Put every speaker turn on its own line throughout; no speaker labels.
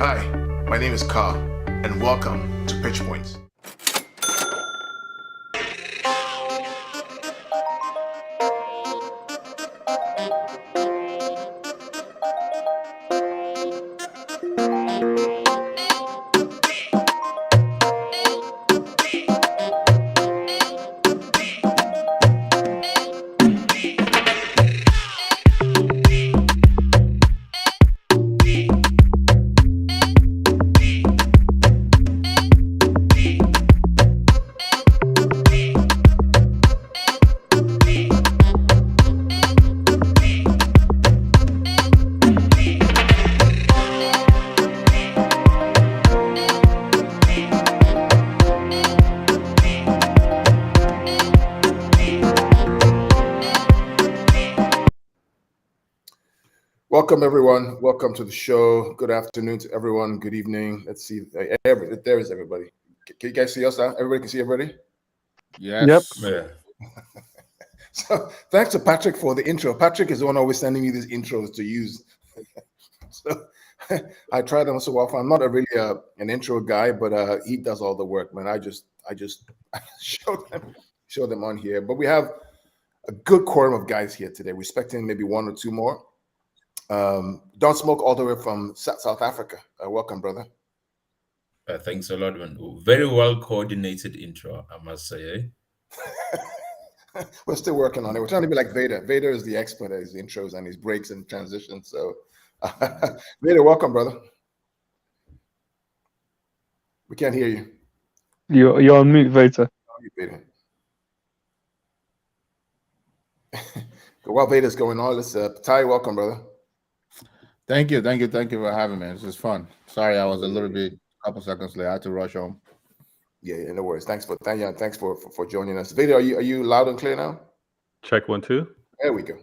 Hi, my name is Carl, and welcome to Pitch Points. Welcome, everyone. Welcome to the show. Good afternoon to everyone. Good evening. Let's see. There is everybody. Can you guys see us now? Everybody can see everybody?
Yes.
Yep.
Yeah. So thanks to Patrick for the intro. Patrick is the one always sending me these intros to use. So I try them so often. I'm not really an intro guy, but he does all the work, man. I just show them on here. But we have a good quorum of guys here today. We're expecting maybe one or two more. Don't Smoke all the way from South Africa. Welcome, brother.
Thanks a lot, man. Very well coordinated intro, I must say.
We're still working on it. We're trying to be like Vader. Vader is the expert at his intros and his breaks and transitions. So, Vader, welcome, brother. We can't hear you.
You're on mute, Vader.
Vader. While Vader's going on, let's Ty, welcome, brother.
Thank you for having me. This is fun. Sorry, I was a little bit, a couple seconds late. I had to rush home.
Yeah, no worries. Thanks for joining us. Vader, are you loud and clear now?
Check 1 2.
There we go.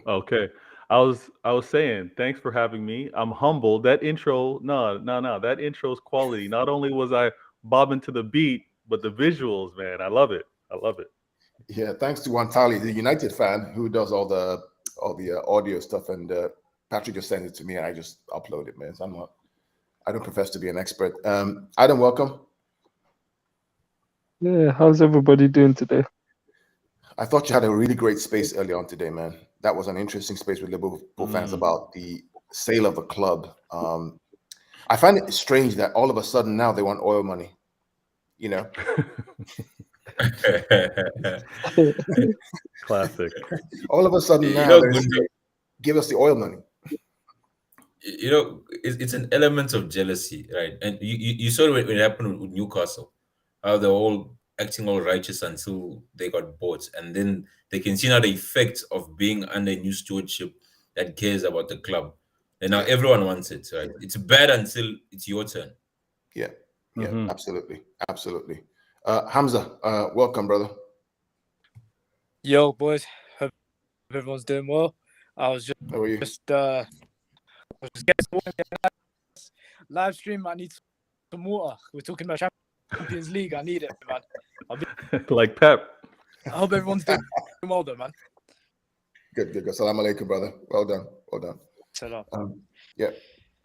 Okay. I was saying thanks for having me. I'm humbled. That intro, no. That intro's quality. Not only was I bobbing to the beat, but the visuals, man. I love it.
Yeah, thanks to Wantali, the United fan who does all the audio stuff, and Patrick just sent it to me, and I just upload it, man. So I don't profess to be an expert. Adam, welcome.
Yeah, how's everybody doing today?
I thought you had a really great space early on today, man. That was an interesting space with Liverpool fans about the sale of the club. I find it strange that all of a sudden now they want oil money. You know.
Classic.
All of a sudden now give us the oil money.
You know, it's an element of jealousy, right? And you saw when it happened with Newcastle, how they're all acting all righteous until they got bought, and then they can see now the effect of being under new stewardship that cares about the club, and now everyone wants it, right? It's bad until it's your turn.
Yeah, absolutely. Hamza, welcome, brother.
Yo, boys, hope everyone's doing well. I was just,
how are you?
Just getting live stream. I need some water. We're talking about Champions League. I need it, man.
Like Pep.
I hope everyone's doing well, though, man.
Good. Assalamu alaikum, brother. Well done.
Salam.
Yeah.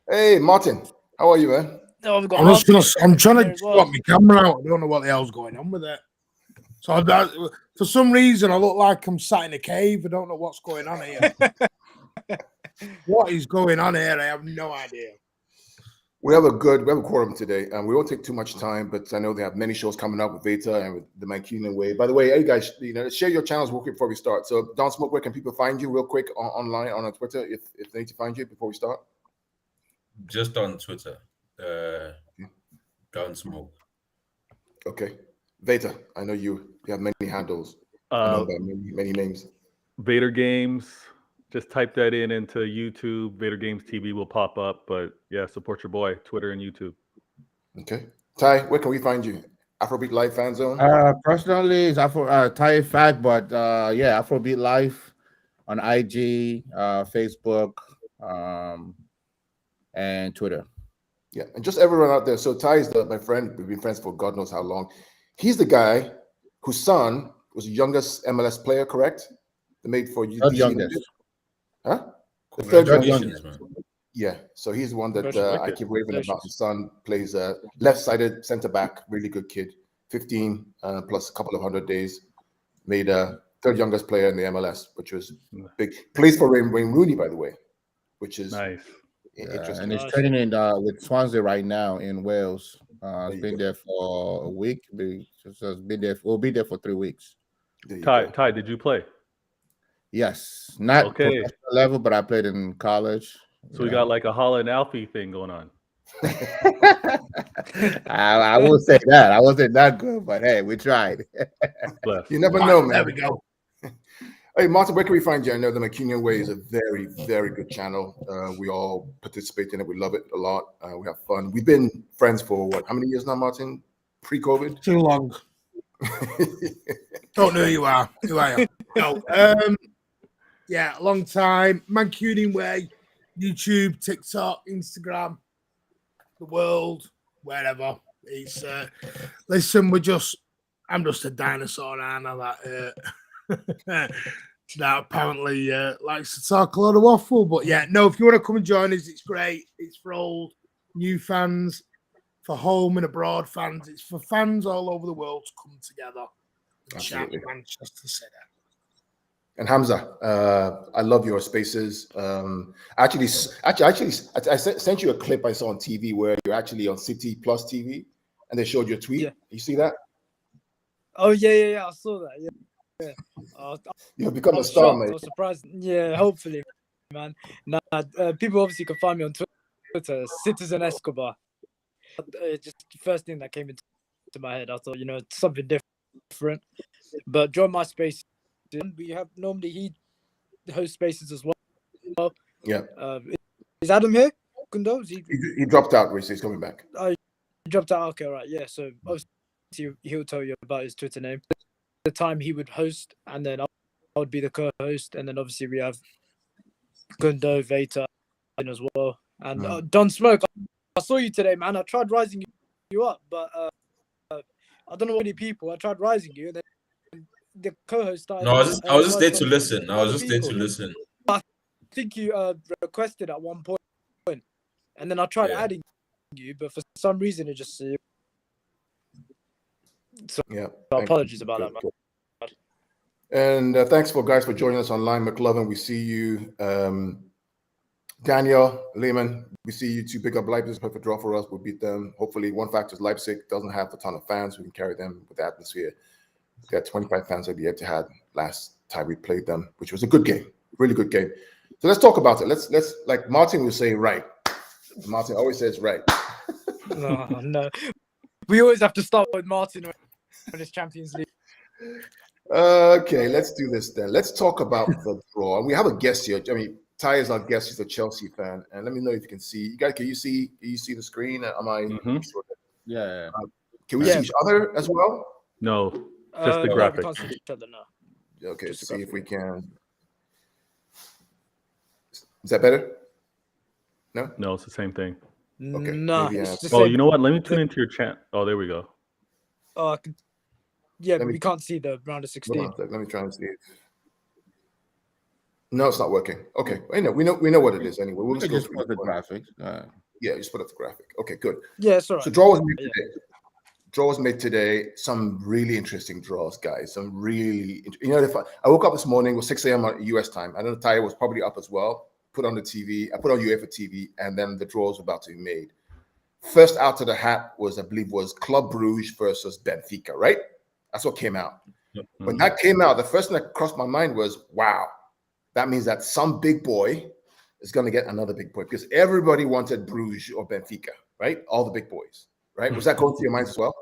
Hey, Martin, how are you, man?
Oh,
I'm trying to swap my camera out. I don't know what the hell's going on with it. So for some reason, I look like I'm sat in a cave. I don't know what's going on here. What is going on here? I have no idea.
We have a quorum today, and we won't take too much time. But I know they have many shows coming up with Veta and with the Mancunian Way. By the way, hey guys, share your channels real quick before we start. So, Don't Smoke, where can people find you real quick online on Twitter if they need to find you before we start?
Just on Twitter, Don't Smoke.
Okay, Veta, I know you have many handles. I know that many names.
Vader Games. Just type that into YouTube. Vader Games TV will pop up. But yeah, support your boy, Twitter and YouTube.
Okay. Ty, where can we find you? Afrobeat Live Fan Zone?
Personally, it's Ty Fact, but Afrobeat Live on IG, Facebook, and Twitter.
Yeah, and just everyone out there. So Ty is my friend. We've been friends for God knows how long. He's the guy whose son was the youngest MLS player, correct? They made for you.
Youngest.
Huh?
The third youngest.
Yeah, so he's the one that
Congratulations.
I keep raving about. His son plays left-sided center back, really good kid. 15 plus a couple of 100 days. Made third youngest player in the MLS, which was big. Plays for Wayne Rooney, by the way, which is
Nice.
interesting.
And he's training in with Swansea right now in Wales. He's been there for a week. We'll be there for 3 weeks.
Ty, did you play?
Yes, not
Okay.
professional level, but I played in college.
So we got like a Holland Alfie thing going on.
I will say that I wasn't that good, but hey, we tried.
You never know, man.
There we go.
Hey, Martin, where can we find you? I know the McKeon Way is a very, very good channel. We all participate in it. We love it a lot. We have fun. We've been friends for what? How many years now, Martin? Pre-COVID?
Too long. Don't know who you are. Who I am. No. Yeah, a long time. Mancunian Way, YouTube, TikTok, Instagram, the world, wherever. It's listen, I'm just a dinosaur, aren't I? That apparently likes to talk a lot of waffle. But yeah, no, if you want to come and join us, it's great. It's for old, new fans, for home and abroad fans. It's for fans all over the world to come together and chat Manchester City.
And Hamza, I love your spaces. I sent you a clip I saw on TV where you're actually on City Plus TV, and they showed your tweet.
Yeah.
You see that?
Oh yeah. I saw that. Yeah.
You've become
I
a
was
star,
shocked.
mate.
I was surprised. Yeah, hopefully, man. Nah, people obviously can find me on Twitter, Citizen Escobar. Just the first thing that came into my head. I thought, something different. But join my space. We have normally he hosts spaces as well.
Yeah.
Is Adam here? Kundo?
He dropped out, Rich. He's coming back.
He dropped out. Okay, right. Yeah. So obviously he'll tell you about his Twitter name, the time he would host, and then I would be the co-host, and then obviously we have Kundo, Veta as well, and Don Smoke. I saw you today, man. I tried rising you up, but I don't know many people. I tried rising you, and then the co-host started.
No, I was just there to listen. I was just there to listen.
I think you requested at one point, and then I tried adding you, but for some reason it just. So apologies about that, man.
And thanks guys for joining us online. McLovin, we see you. Daniel Lehman, we see you two. Pick up Leipzig, perfect draw for us. We'll beat them. Hopefully, one factor is Leipzig doesn't have a ton of fans. We can carry them with the atmosphere. We got 25 fans that we had to have last time we played them, which was a good game, really good game. So let's talk about it. Let's like Martin will say, right. Martin always says right.
No. We always have to start with Martin when it's Champions League.
Okay, let's do this then. Let's talk about the draw. And we have a guest here. I mean, Ty is our guest. He's a Chelsea fan. And let me know if you can see. You guys, can you see the screen? Am I?
Yeah.
Can we see each other as well?
No, just the graphic.
We can't see each other now.
Okay, just see if we can. Is that better? No?
No, it's the same thing.
Okay.
No.
Maybe,
You know what? Let me tune into your chat. Oh, there we go.
Oh, but we can't see the round of 16.
Let me try and see it. No, it's not working. Okay. We know what it is anyway. We'll just
put the graphics.
Yeah, just put up the graphic. Okay, good.
Yeah, it's all right.
So draw was made today. Draw was made today. Some really interesting draws, guys. Some really, I woke up this morning. It was 6 a.m. on US time. I know Ty was probably up as well. Put on the TV. I put on UEFA TV, and then the draws were about to be made. First out of the hat was, I believe, Club Brugge versus Benfica, right? That's what came out. Mm-hmm. When that came out, the first thing that crossed my mind was, wow, that means that some big boy is going to get another big boy, because everybody wanted Bruges or Benfica, right? All the big boys, right? Was that going through your minds as well?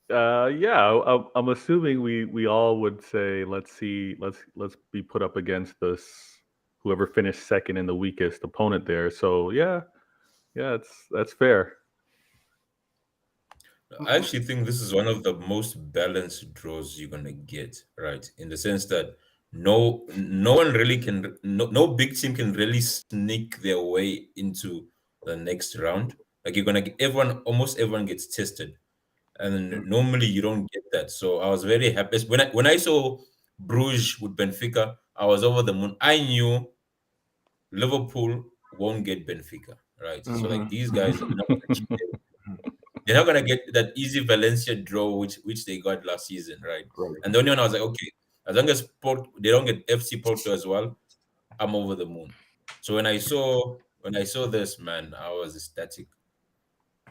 Yeah, I'm assuming we all would say, let's be put up against whoever finished second and the weakest opponent there. So yeah, that's fair.
I actually think this is one of the most balanced draws you're gonna get, right? In the sense that no one really can, no big team can really sneak their way into the next round. Like almost everyone gets tested, and normally you don't get that. So I was very happy when I saw Bruges with Benfica. I was over the moon. I knew Liverpool won't get Benfica, right? So
Mhm.
like these guys are not gonna keep they're not gonna get that easy Valencia draw which they got last season, right?
Right.
And the only one I was like, okay, as long as they don't get FC Porto as well, I'm over the moon. So when I saw this, man, I was ecstatic.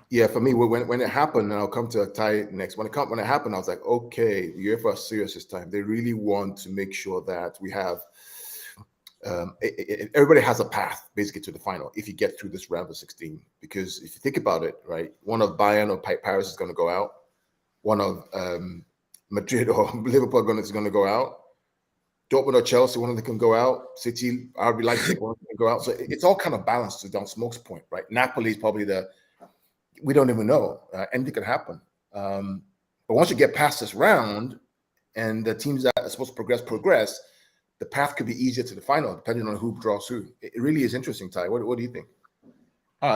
Yeah, for me, when it happened, and I'll come to Thai next. When it happened, I was like, okay, UEFA are serious this time. They really want to make sure that we have everybody has a path basically to the final if you get through this round of 16. Because if you think about it, right, one of Bayern or Paris is going to go out, one of Madrid or Liverpool is going to go out, Dortmund or Chelsea, one of them can go out, City, RB Leipzig, one of them can go out. So it's all kind of balanced to Don Smoke's point, right? Napoli is probably we don't even know. Anything can happen. But once you get past this round and the teams that are supposed to progress, the path could be easier to the final, depending on who draws who. It really is interesting, Ty. What do you think?
When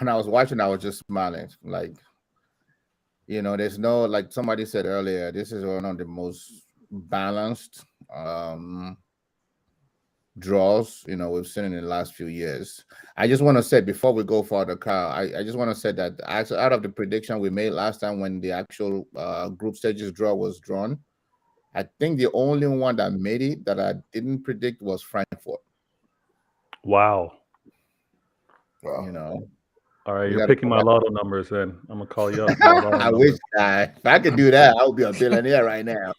I was watching, I was just smiling. Like, there's no, like somebody said earlier, this is one of the most balanced draws we've seen in the last few years. I just want to say before we go further, Carl, I just want to say that actually out of the prediction we made last time when the actual group stages draw was drawn, I think the only one that made it that I didn't predict was Frankfurt.
Wow.
Wow.
All right, you're picking my lotto numbers then. I'm gonna call you up.
I wish if I could do that, I would be a billionaire right now.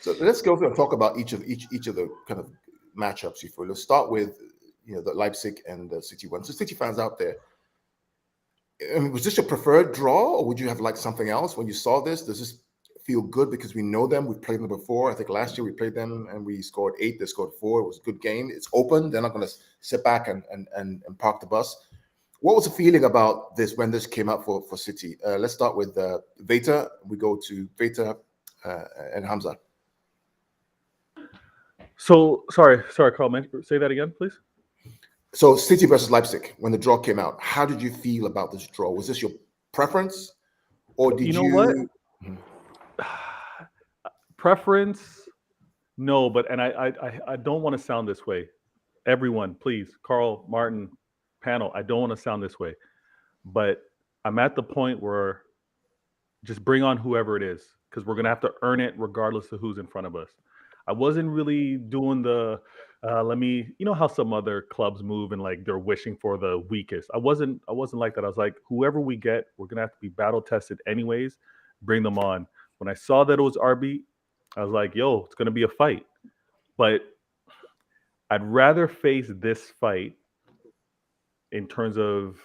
So let's go through and talk about each of the kind of matchups. Let's start with the Leipzig and the City one. So City fans out there, was this your preferred draw, or would you have liked something else when you saw this? Does this feel good because we know them? We've played them before. I think last year we played them and we scored 8. They scored 4. It was a good game. It's open. They're not going to sit back and park the bus. What was the feeling about this when this came out for City? Let's start with Veta. We go to Veta and Hamza.
So sorry, Carl. Say that again, please.
So City versus Leipzig, when the draw came out, how did you feel about this draw? Was this your preference, or did you?
What? Preference? No, but I don't want to sound this way. Everyone, please, Carl, Martin, panel. I don't want to sound this way, but I'm at the point where just bring on whoever it is because we're gonna have to earn it regardless of who's in front of us. I wasn't really doing the how some other clubs move and like they're wishing for the weakest. I wasn't like that. I was like, whoever we get, we're gonna have to be battle tested anyways. Bring them on. When I saw that it was RB, I was like, yo, it's gonna be a fight. But I'd rather face this fight in terms of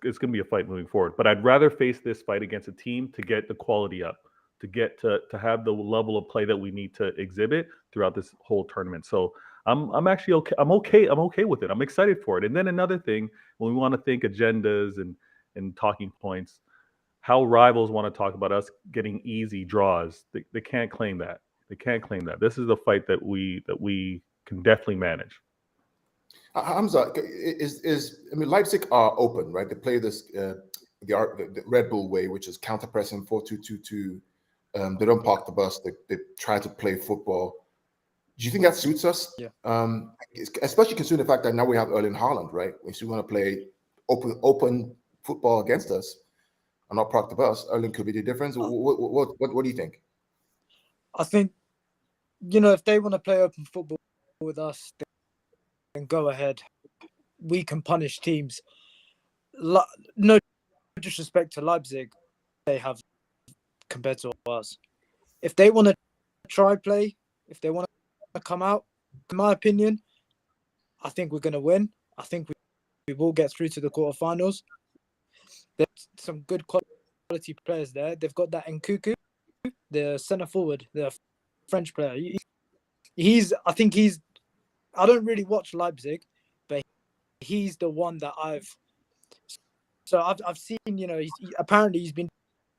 it's gonna be a fight moving forward. But I'd rather face this fight against a team to get the quality up, to get to have the level of play that we need to exhibit throughout this whole tournament. So I'm actually okay. I'm okay with it. I'm excited for it. And then another thing, when we want to think agendas and talking points, how rivals want to talk about us getting easy draws. They can't claim that. They can't claim that. This is the fight that we can definitely manage.
Hamza, Leipzig are open, right? They play this the Red Bull way, which is counter pressing 4-2-2-2. They don't park the bus. They try to play football. Do you think that suits us?
Yeah.
Especially considering the fact that now we have Erling Haaland, right? If you want to play open football against us and not park the bus, Erling could be the difference. What do you think?
I think, if they want to play open football with us, then go ahead. We can punish teams. No disrespect to Leipzig, they have compared to us. If they want to try play, if they want to come out, in my opinion, I think we're going to win. I think we will get through to the quarterfinals. There's some good quality players there. They've got that Nkuku, the centre forward, the French player. I don't really watch Leipzig, but he's the one that I've seen. Apparently he's been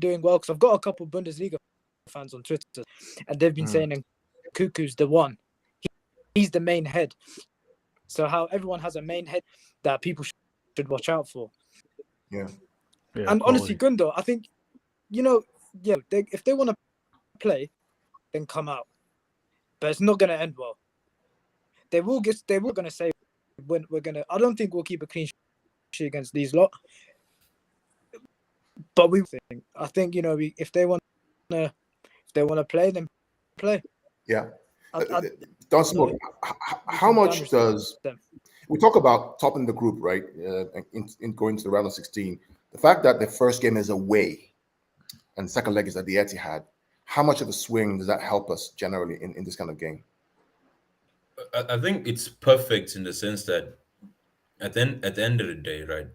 doing well because I've got a couple of Bundesliga fans on Twitter, and they've been saying Nkuku's the one. He's the main head. So how everyone has a main head that people should watch out for.
Yeah.
And honestly, Gundo, I think, if they want to play, then come out. but it's not going to end well. They will going to say when we're going to. I don't think we'll keep a clean sheet against these lot, but I think if they want to play, then play.
Yeah. Don't smoke. How much does we talk about topping the group, right? In going to the round of 16, the fact that the first game is away and the second leg is at the Etihad, how much of a swing does that help us generally in this kind of game?
I think it's perfect in the sense that at the end of the day, right?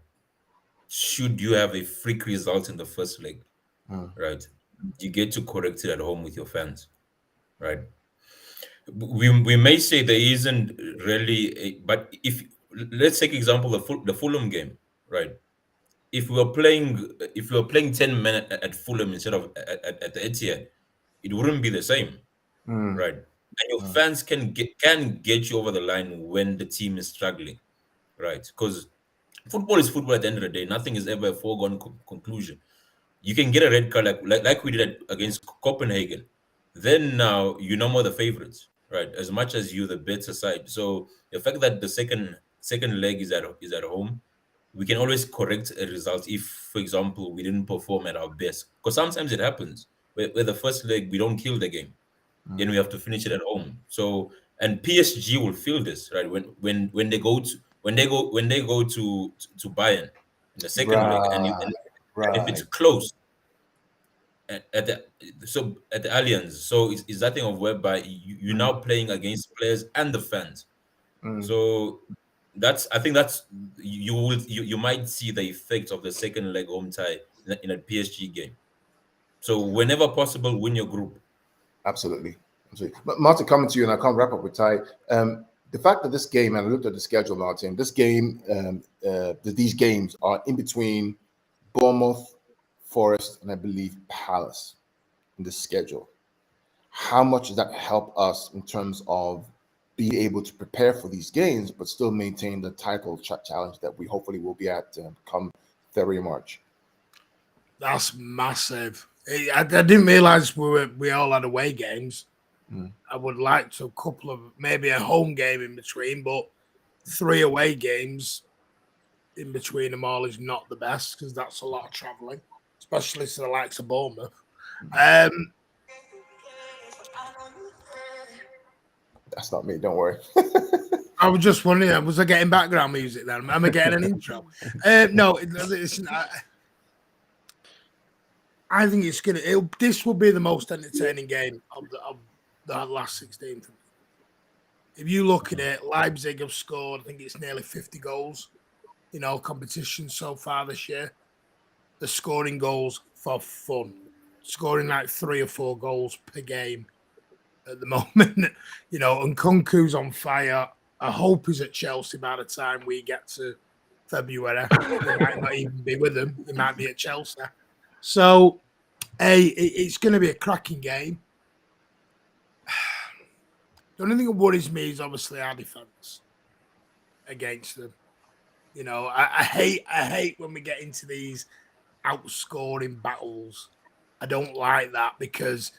Should you have a freak result in the first leg, right? You get to correct it at home with your fans, right? We may say there isn't really but if let's take example the Fulham game, right? If we were playing 10 men at Fulham instead of at the Etihad, it wouldn't be the same, right? And your fans can get you over the line when the team is struggling, right? Because football is football at the end of the day. Nothing is ever a foregone conclusion. You can get a red card like we did against Copenhagen. Then now you're no more the favorites, right? As much as you're the better side. So the fact that the second leg is at home, we can always correct a result if, for example, we didn't perform at our best. Because sometimes it happens where the first leg we don't kill the game, then we have to finish it at home. So and PSG will feel this, right? When they go to Bayern in the second leg, and if it's close at the Allianz, so it's that thing of whereby you're now playing against players and the fans. So I think that's you might see the effect of the second leg home tie in a PSG game. So whenever possible, win your group.
Absolutely. But Martin, coming to you, and I can't wrap up with Ty. The fact that this game, and I looked at the schedule, Martin, this game, these games are in between Bournemouth, Forest, and I believe Palace in the schedule. How much does that help us in terms of being able to prepare for these games, but still maintain the title challenge that we hopefully will be at come February, March?
That's massive. I didn't realize we all had away games. I would like to a couple of maybe a home game in between, but 3 away games in between them all is not the best because that's a lot of travelling, especially to the likes of Bournemouth.
That's not me. Don't worry.
I was just wondering, was I getting background music then? Am I getting an intro? No, listen. I think it's this will be the most entertaining game of the last 16 for me. If you look at it, Leipzig have scored, I think it's nearly 50 goals in all competitions so far this year. They're scoring goals for fun, scoring like 3 or 4 goals per game at the moment. And Nkunku's on fire. I hope he's at Chelsea by the time we get to February. He might not even be with them. He might be at Chelsea. So, it's going to be a cracking game. The only thing that worries me is obviously our defense against them. I hate when we get into these outscoring battles. I don't like that because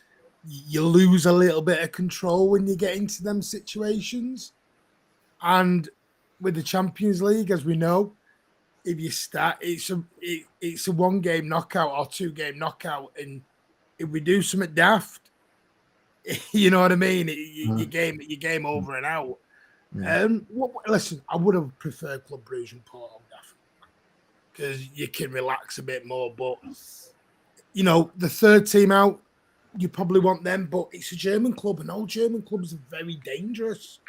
you lose a little bit of control when you get into them situations. And with the Champions League, as we know, if you start, it's a 1-game knockout or 2-game knockout, and if we do something daft, you know what I mean? Your game over and out. Listen, I would have preferred Club Brugge and Porto because you can relax a bit more. But the third team out, you probably want them. But it's a German club, and all German clubs are very dangerous.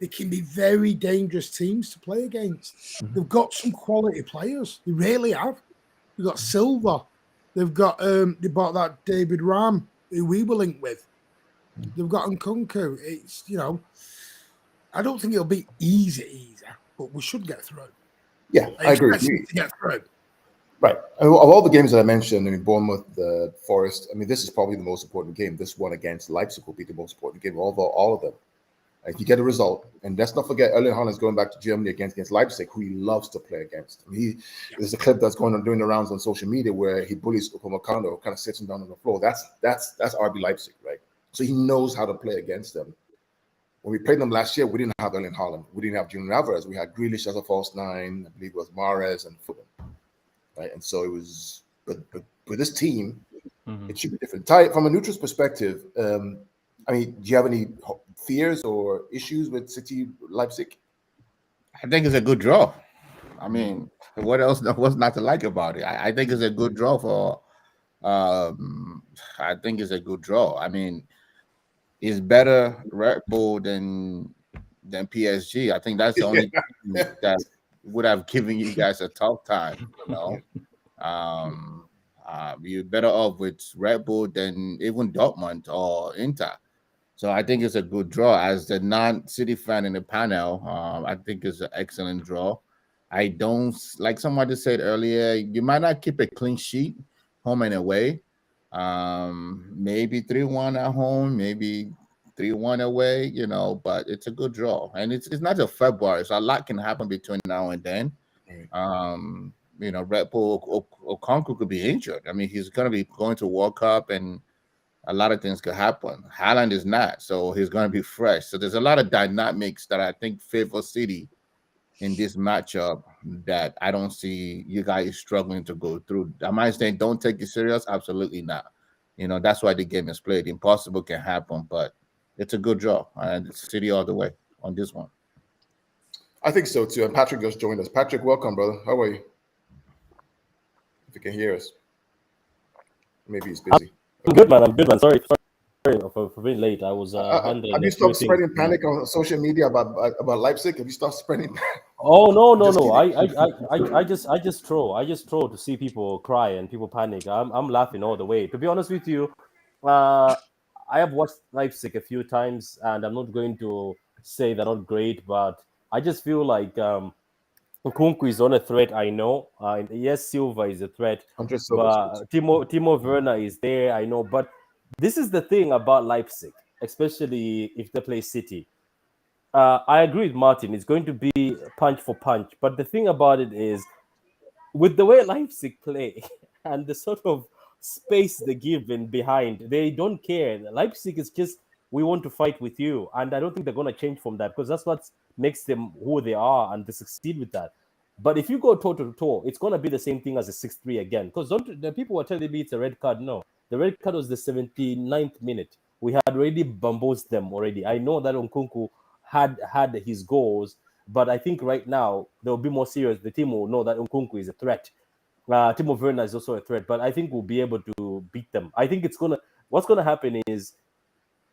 They can be very dangerous teams to play against. They've got some quality players. They really have. They've got Silva. They've got they bought that David Ram, who we were linked with. They've got Nkunku. It's I don't think it'll be easy, but we should get through.
Yeah, I agree with
you. To get through.
Right. Of all the games that I mentioned, Bournemouth, Forest, this is probably the most important game. This one against Leipzig will be the most important game of all of them. If you get a result, and let's not forget, Erling Haaland is going back to Germany against Leipzig, who he loves to play against. There's a clip that's going on doing the rounds on social media where he bullies Upamecano, kind of sits him down on the floor. That's RB Leipzig, right? So he knows how to play against them. when we played them last year, we didn't have Erling Haaland. We didn't have Julian Alvarez. We had Grealish as a false nine. I believe it was Mahrez and Foden. Right, and so it was. But with this team, it should be different. Ty, from a neutral's perspective, I mean, do you have any fears or issues with City Leipzig?
I think it's a good draw. I mean, what else? What's not to like about it? I think it's a good draw for. I think it's a good draw. I mean, it's better Red Bull than PSG. I think that's the only thing that would have given you guys a tough time. You know, you're better off with Red Bull than even Dortmund or Inter. So I think it's a good draw. As the non-City fan in the panel, I think it's an excellent draw. I don't, like somebody said earlier, you might not keep a clean sheet home and away. Maybe 3-1 at home, maybe 3-1 away, you know, but it's a good draw. And it's not till February, so a lot can happen between now and then. You know, Red Bull Okonkwo could be injured. I mean, he's going to be going to World Cup, and a lot of things could happen. Haaland is not, so he's going to be fresh. So there's a lot of dynamics that I think favor City in this matchup that I don't see you guys struggling to go through. Am I saying don't take it serious? Absolutely not. You know, that's why the game is played. Impossible can happen, but it's a good draw. And it's City all the way on this one.
I think so too. And Patrick just joined us. Patrick, welcome, brother. How are you? If you can hear us. Maybe he's busy.
I'm good, man. Sorry for being late. I was handling.
Have you stopped spreading panic on social media about Leipzig? Have you stopped spreading?
Oh no! I just troll. I just troll to see people cry and people panic. I'm laughing all the way. To be honest with you, I have watched Leipzig a few times, and I'm not going to say they're not great, but I just feel like Nkunku is on a threat. I know. Yes, Silva is a threat, but Timo Werner is there. I know, but this is the thing about Leipzig, especially if they play City. I agree with Martin. It's going to be punch for punch, but the thing about it is, with the way Leipzig play and the sort of space they give in behind, they don't care. Leipzig is just, we want to fight with you, and I don't think they're going to change from that, because that's what makes them who they are, and they succeed with that. But if you go toe to toe, it's going to be the same thing as a 6-3 again. Because the people were telling me it's a red card. No, the red card was the 79th minute. We had already bamboozled them already. I know that Nkunku had his goals, but I think right now they'll be more serious. The team will know that Nkunku is a threat. Timo Werner is also a threat, but I think we'll be able to beat them. I think what's gonna happen is,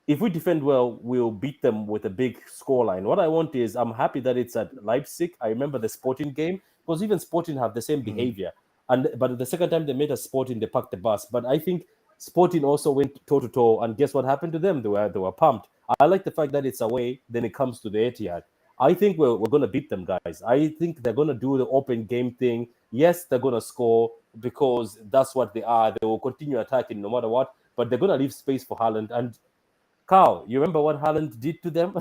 if we defend well, we'll beat them with a big scoreline. What I want is, I'm happy that it's at Leipzig. I remember the Sporting game, because even Sporting have the same behavior. But the second time they made a Sporting, they packed the bus. But I think Sporting also went toe to toe, and guess what happened to them? They were pumped. I like the fact that it's away. Then it comes to the Etihad. I think we're going to beat them, guys. I think they're going to do the open game thing. Yes, they're going to score, because that's what they are. They will continue attacking no matter what. But they're going to leave space for Haaland. And Carl, you remember what Haaland did to them?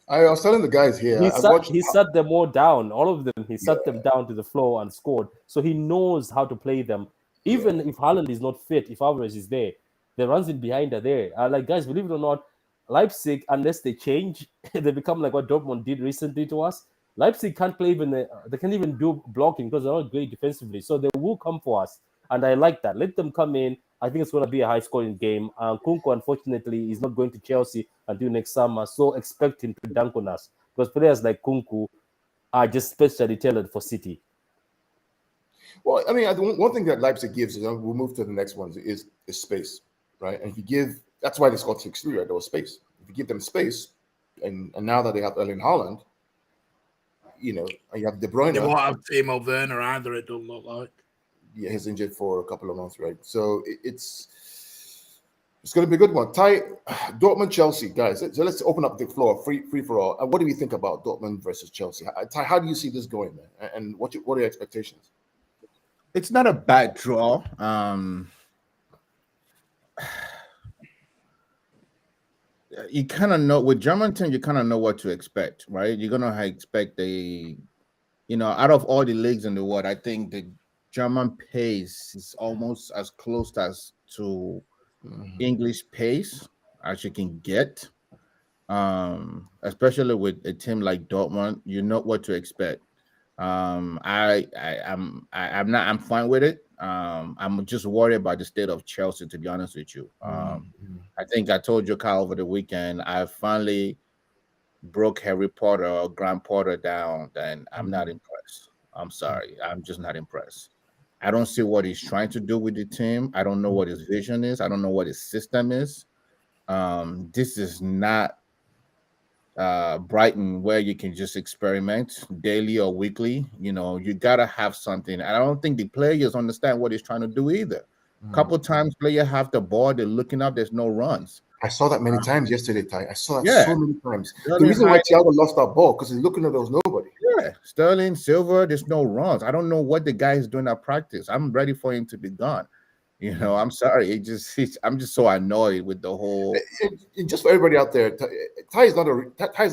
I was telling the guys here.
He sat them all down, all of them. He sat them down to the floor and scored. So he knows how to play them. Even if Haaland is not fit, if Alvarez is there, the runs in behind are there. Like, guys, believe it or not, Leipzig, unless they change, they become like what Dortmund did recently to us. Leipzig can't play they can't even do blocking, because they're not great defensively. So they will come for us. And I like that. Let them come in. I think it's going to be a high-scoring game. Nkunku, unfortunately, is not going to Chelsea until next summer, so expect him to dunk on us, because players like Nkunku are just specially tailored for City.
Well, I mean, one thing that Leipzig gives is, we'll move to the next one, is space, right? And if you give, that's why they scored 6-3, right? There was space. If you give them space, and now that they have Erling Haaland, you know, and you have De Bruyne.
They won't have Timo Werner either, it doesn't look like.
Yeah, he's injured for a couple of months, right? So it's going to be a good one. Ty, Dortmund, Chelsea, guys. So let's open up the floor, free for all. And what do we think about Dortmund versus Chelsea? Ty, how do you see this going, man? And what are your expectations?
It's not a bad draw. You kind of know with German team, you kind of know what to expect, right? You're gonna expect out of all the leagues in the world, I think the German pace is almost as close as to English pace as you can get. especially with a team like Dortmund. You know what to expect. I'm fine with it. I'm just worried about the state of Chelsea, to be honest with you. I think I told you, Kyle, over the weekend, I finally broke Harry Potter or Grant Potter down. Then I'm not impressed. I'm sorry. I'm just not impressed. I don't see what he's trying to do with the team. I don't know what his vision is. I don't know what his system is. This is not Brighton where you can just experiment daily or weekly. You know, you gotta have something. I don't think the players understand what he's trying to do either. Couple times players have the ball, they're looking up, there's no runs.
I saw that many times yesterday, Ty. I saw that
Yeah.
so many times.
Sterling
The reason why
High-
Thiago lost that ball because he's looking at there was nobody.
Yeah, Sterling, Silver, there's no runs. I don't know what the guy is doing at practice. I'm ready for him to be gone. You know, I'm sorry. I'm just so annoyed with the whole.
Just for everybody out there, Ty is not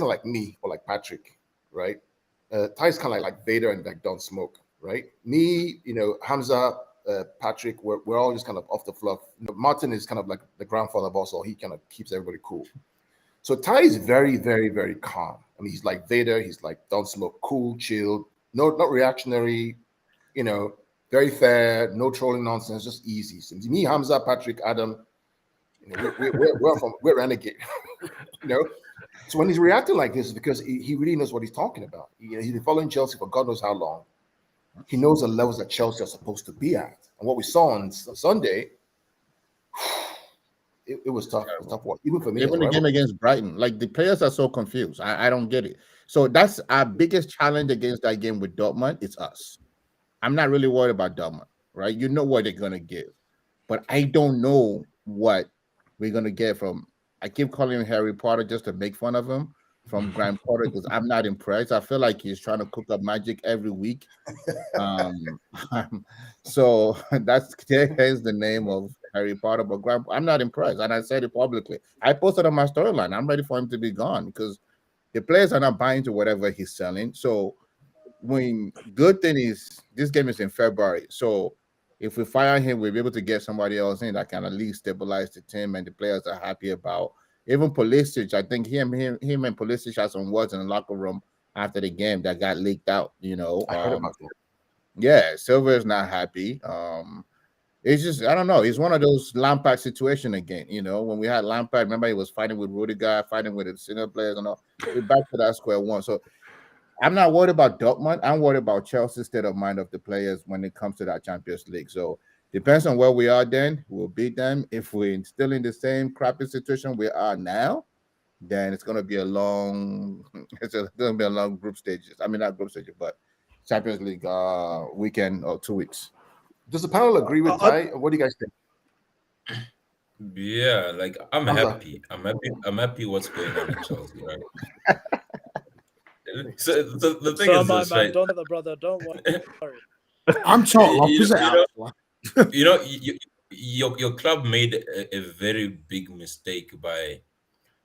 like me or like Patrick, right? Ty is kind of like Vader and like Don't Smoke, right? Me, you know, Hamza, Patrick, we're all just kind of off the fluff. You know, Martin is kind of like the grandfather of us, so he kind of keeps everybody cool. So Ty is very, very, very calm. I mean, he's like Vader. He's like Don't Smoke, cool, chilled, not reactionary. You know, very fair, no trolling nonsense, just easy. So me, Hamza, Patrick, Adam, you know, we're renegade. You know, so when he's reacting like this, it's because he really knows what he's talking about. You know, he's been following Chelsea for God knows how long. He knows the levels that Chelsea are supposed to be at, and what we saw on Sunday. It was tough. It was tough work, even for me.
Even the game against Brighton, like the players are so confused. I don't get it. So that's our biggest challenge against that game with Dortmund. It's us. I'm not really worried about Dortmund, right? You know what they're gonna give, but I don't know what we're gonna get from. I keep calling him Harry Potter just to make fun of him from Grant Potter because I'm not impressed. I feel like he's trying to cook up magic every week. So there's the name of Harry Potter, but I'm not impressed, and I said it publicly. I posted on my storyline. I'm ready for him to be gone because the players are not buying into whatever he's selling. So good thing is this game is in February, so if we fire him, we'll be able to get somebody else in that can at least stabilize the team and the players are happy about. Even Pulisic, I think him and Pulisic had some words in the locker room after the game that got leaked out. You know,
I heard about that.
Yeah, Silver is not happy. It's just I don't know. It's one of those Lampard situation again. You know, when we had Lampard, remember he was fighting with Rudiger, fighting with the senior players, and all. We're back to that square one. So I'm not worried about Dortmund. I'm worried about Chelsea's state of mind of the players when it comes to that Champions League. So depends on where we are. Then we'll beat them. If we're still in the same crappy situation we are now, then it's gonna be a long. It's gonna be a long group stages. I mean, not group stages, but Champions League weekend or 2 weeks.
Does the panel agree with Ty? What do you guys think?
Yeah, like I'm
Hamza.
happy. I'm happy what's going on in Chelsea, right? So the thing
So
is
am I,
this,
man.
right?
Don't the brother. Don't worry.
I'm total opposite.
You know, your club made a very big mistake by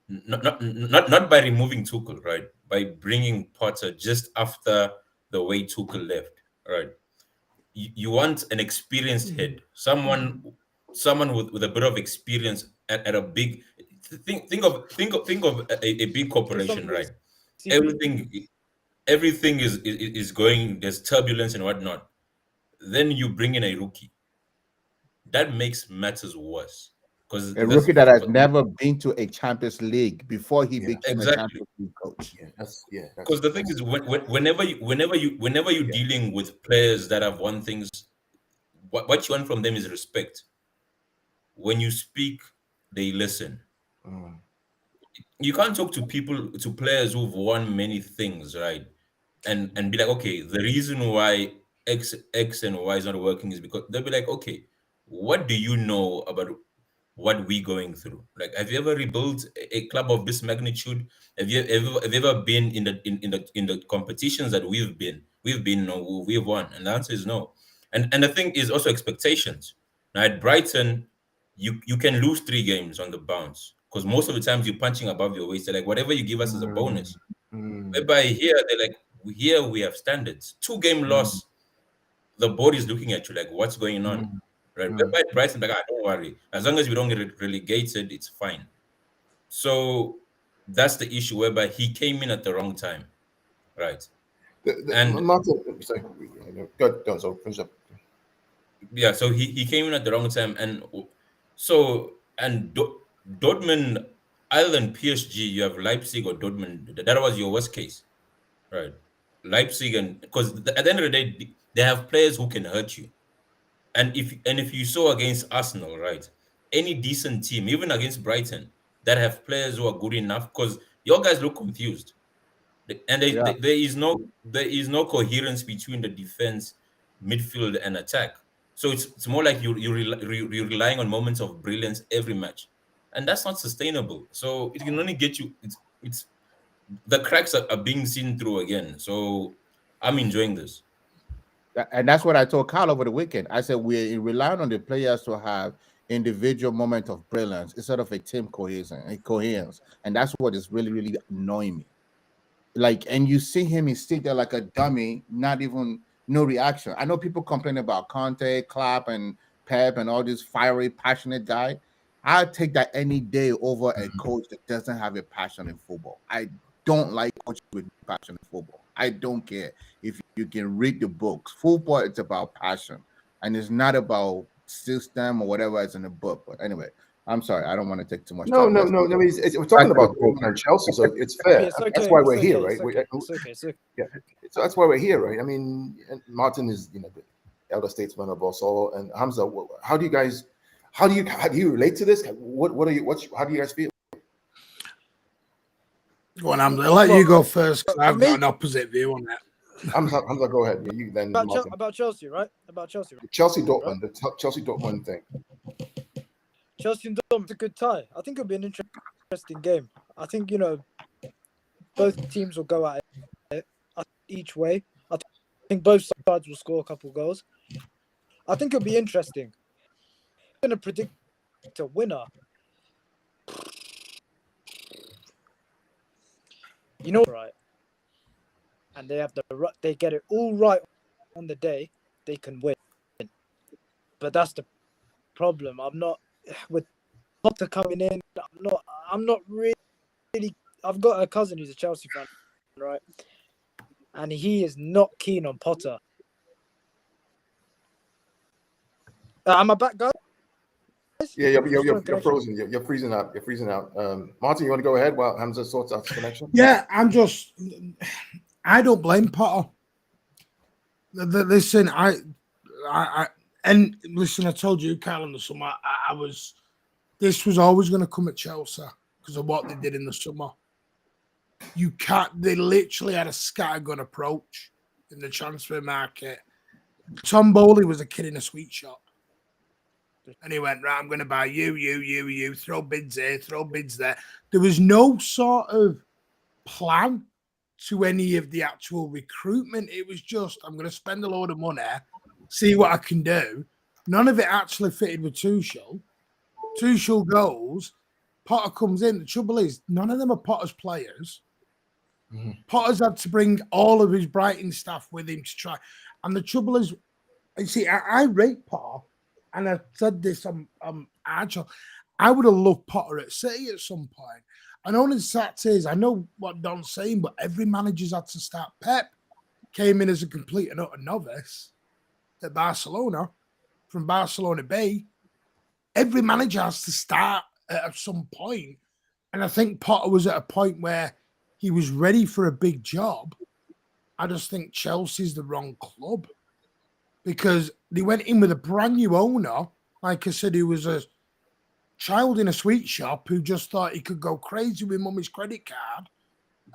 not by removing Tuchel, right? By bringing Potter just after the way Tuchel left, right? You want an experienced head, someone with a bit of experience at a big think of a big corporation, right? Everything is going, there's turbulence and whatnot. Then you bring in a rookie. That makes matters worse. Because
A rookie that has never been to a Champions League before he became
exactly.
a Champions League coach.
Because the thing is, whenever you're dealing with players that have won things, what you want from them is respect. When you speak, they listen. You can't talk to players who've won many things, right? And be like, okay, the reason why X and Y is not working is because they'll be like, okay, what do you know about what we're going through? Like, have you ever rebuilt a club of this magnitude? Have you ever been in the competitions that we've won? And the answer is no. And the thing is also expectations. Now at Brighton, you can lose 3 games on the bounce because most of the times you're punching above your weight. They're like, whatever you give us is a bonus. Whereby here they're like, here we have standards. 2-game loss, the board is looking at you like, what's going on? Right? Whereby Brighton, like, don't worry. As long as we don't get relegated, it's fine. So that's the issue whereby he came in at the wrong time, right? And
Martin, sorry, go ahead, so finish up.
yeah, so he came in at the wrong time, and so Dortmund, other than PSG, you have Leipzig or Dortmund. That was your worst case, right? Leipzig, and because at the end of the day, they have players who can hurt you. And if you saw against Arsenal, right, any decent team, even against Brighton, that have players who are good enough, because your guys look confused, and
Yeah.
there is no coherence between the defense, midfield, and attack. So it's more like you're relying on moments of brilliance every match, and that's not sustainable. So it can only get you. It's the cracks are being seen through again. So I'm enjoying this.
And that's what I told Carl over the weekend. I said we're relying on the players to have individual moment of brilliance instead of a team coherence. And that's what is really, really annoying me. Like, and you see him, he's sitting there like a dummy, not even no reaction. I know people complain about Conte, Klopp, and Pep, and all this fiery, passionate guy. I'll take that any day over a coach that doesn't have a passion in football. I don't like coaches with passion in football. I don't care if you can read the books. Football, it's about passion, and it's not about system or whatever is in the book. But anyway, I'm sorry, I don't want to take too much time.
No. I mean, we're talking about Dortmund and Chelsea, so it's fair.
It's okay,
that's why we're
it's
here,
okay,
right?
it's okay, it's okay.
Yeah, so that's why we're here, right? I mean, and Martin is, the elder statesman of us all, and Hamza. How do you relate to this? How do you guys feel?
Go on, Hamza. I'll let you go first because I've got an opposite view on that.
Hamza, go ahead. Yeah, you then.
About Chelsea, right? About Chelsea. Right?
Chelsea Dortmund, the Chelsea Dortmund thing.
Chelsea and Dortmund's a good tie. I think it'll be an interesting game. I think both teams will go at it each way. I think both sides will score a couple goals. I think it'll be interesting. I'm going to predict a winner. Right? And they get it all right on the day, they can win. But that's the problem. I'm not with Potter coming in. I'm not really. I've got a cousin who's a Chelsea fan, right? And he is not keen on Potter. Am I back, guys?
Yeah, you're frozen. You're freezing out. You're freezing out. Martin, you want to go ahead while Hamza sorts out the connection?
Yeah, I don't blame Potter. Listen, listen, I told you, Carl, in the summer, this was always going to come at Chelsea because of what they did in the summer. They literally had a scattergun approach in the transfer market. Tom Bowley was a kid in a sweet shop. And he went, right, I'm going to buy you, throw bids here, throw bids there. There was no sort of plan to any of the actual recruitment. It was just, I'm going to spend a load of money, see what I can do. None of it actually fitted with Tuchel. Tuchel goes, Potter comes in. The trouble is, none of them are Potter's players. Mm-hmm. Potter's had to bring all of his Brighton staff with him to try. And the trouble is, you see, I rate Potter. And I said this on Agile. I would have loved Potter at City at some point. I know the fact is, I know what Don's saying, but every manager's had to start. Pep came in as a complete and utter novice at Barcelona, from Barcelona B. Every manager has to start at some point. And I think Potter was at a point where he was ready for a big job. I just think Chelsea's the wrong club. Because they went in with a brand new owner, like I said, who was a child in a sweet shop who just thought he could go crazy with mummy's credit card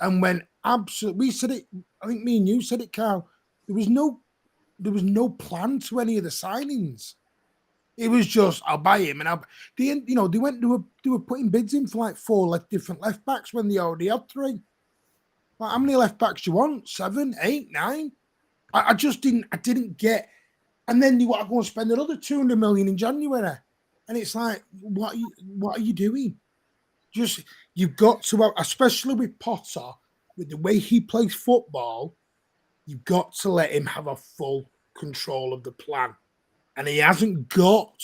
and went absolutely. We said it, I think me and you said it, Carl. There was no plan to any of the signings. It was just, I'll buy him. And they were putting bids in for like 4 different left backs when they already had 3. Like, how many left backs do you want? 7, 8, 9? I didn't get. And then you want to go and spend another 200 million in January. And it's like, what are you doing? Just, you've got to have, especially with Potter, with the way he plays football, you've got to let him have a full control of the plan. And he hasn't got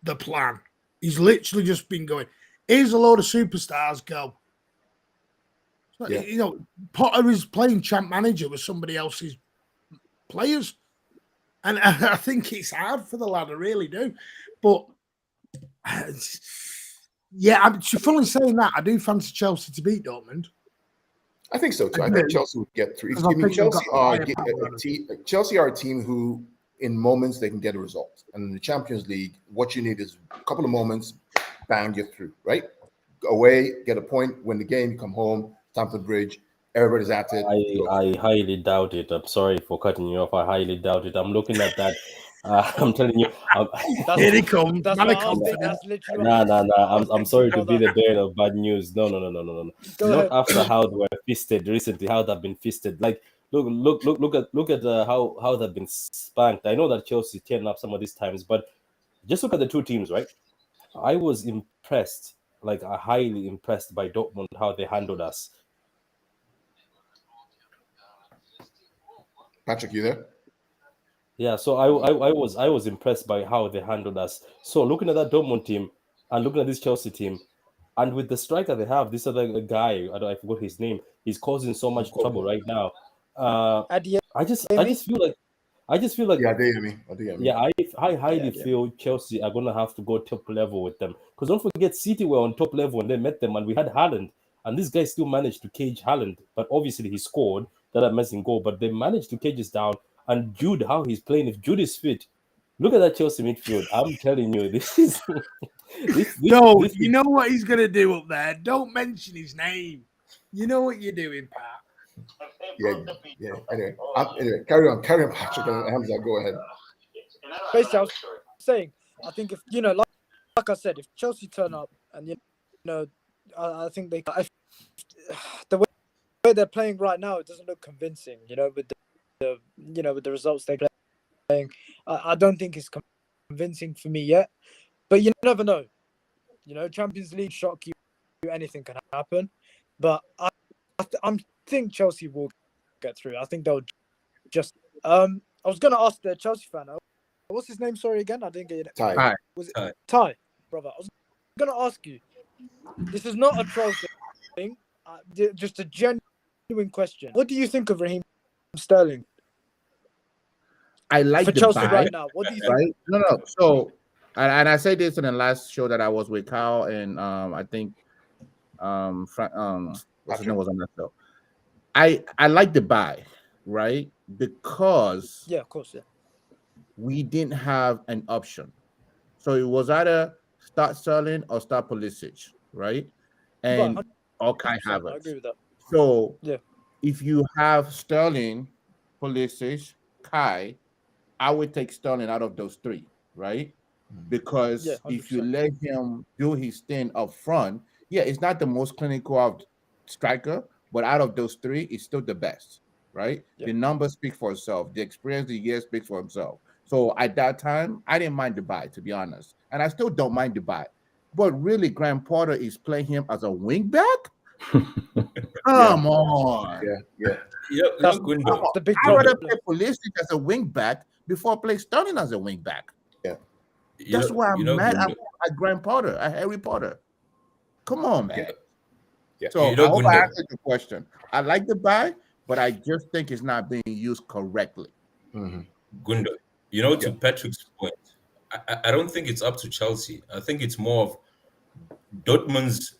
the plan. He's literally just been going, here's a load of superstars, go.
Yeah.
You know, Potter is playing champ manager with somebody else's players. And I think it's hard for the lad, I really do. But yeah, I'm fully saying that. I do fancy Chelsea to beat Dortmund.
I think so too. I think Chelsea would get through.
Because I think they've got
Chelsea are a team who, in moments, they can get a result. And in the Champions League, what you need is a couple of moments, bang, you're through, right? Away, get a point, win the game, come home, Stamford Bridge, everybody's at it.
I highly doubt it. I'm sorry for cutting you off. I highly doubt it. I'm looking at that. I'm telling you.
Here he comes.
That's what I think. That's literally.
Nah. I'm sorry to be the bearer of bad news. No. Not after how they were feasted recently. How they've been feasted. Like look at how they've been spanked. I know that Chelsea turned up some of these times, but just look at the two teams, right? I was impressed, like highly impressed by Dortmund, how they handled us.
Patrick, you there?
Yeah, so I was impressed by how they handled us. So looking at that Dortmund team and looking at this Chelsea team, and with the striker they have, this other guy, I forgot his name, he's causing so much trouble right now. I just feel like
Yeah,
I highly feel Chelsea are gonna have to go top level with them. Because don't forget, City were on top level when they met them, and we had Haaland, and this guy still managed to cage Haaland. But obviously he scored that amazing goal, but they managed to cage us down. And Jude, how he's playing, if Jude is fit, look at that Chelsea midfield. I'm telling you, this is
you know what he's gonna do up there. Don't mention his name. You know what you're doing, Pat.
Yeah. Anyway, carry on, Patrick and Hamza. Go ahead.
Basically, I was saying, I think if like I said, if Chelsea turn up and I think the way they're playing right now, it doesn't look convincing. With the results they're playing, I don't think it's convincing for me yet. But you never know. Champions League shock you, anything can happen. But I think Chelsea will get through. I think they'll just. I was going to ask the Chelsea fan. What's his name? Sorry again, I didn't get it.
Ty.
Was it Ty, brother? I was going to ask you. This is not a troll thing. Just a genuine question. What do you think of Raheem Sterling?
I like
for
the
Chelsea
buy,
right now. What do you think?
right? No. So, and I said this in the last show that I was with Kyle and I think what's his name was on that show. I like the buy, right? Because
of course,
we didn't have an option, so it was either start Sterling or start Pulisic, right? And or Kai Havertz.
I agree with that.
So if you have Sterling, Pulisic, Kai, I would take Sterling out of those three, right? Because if you let him do his thing up front, it's not the most clinical of striker, but out of those three, it's still the best, right? The numbers speak for itself. The experience, the year speaks for himself. So at that time, I didn't mind the buy, to be honest. And I still don't mind the buy. But really, Graham Potter is playing him as a wing back? Come on.
That's the big
I'd rather
problem.
play Pulisic as a wing back before I play Sterling as a wing back. That's why I'm mad at Graham Potter, at Harry Potter. Come on, man. So I hope I answered your question. I like the buy, but I just think it's not being used correctly.
Gundo, to Patrick's point, I don't think it's up to Chelsea. I think it's more of Dortmund's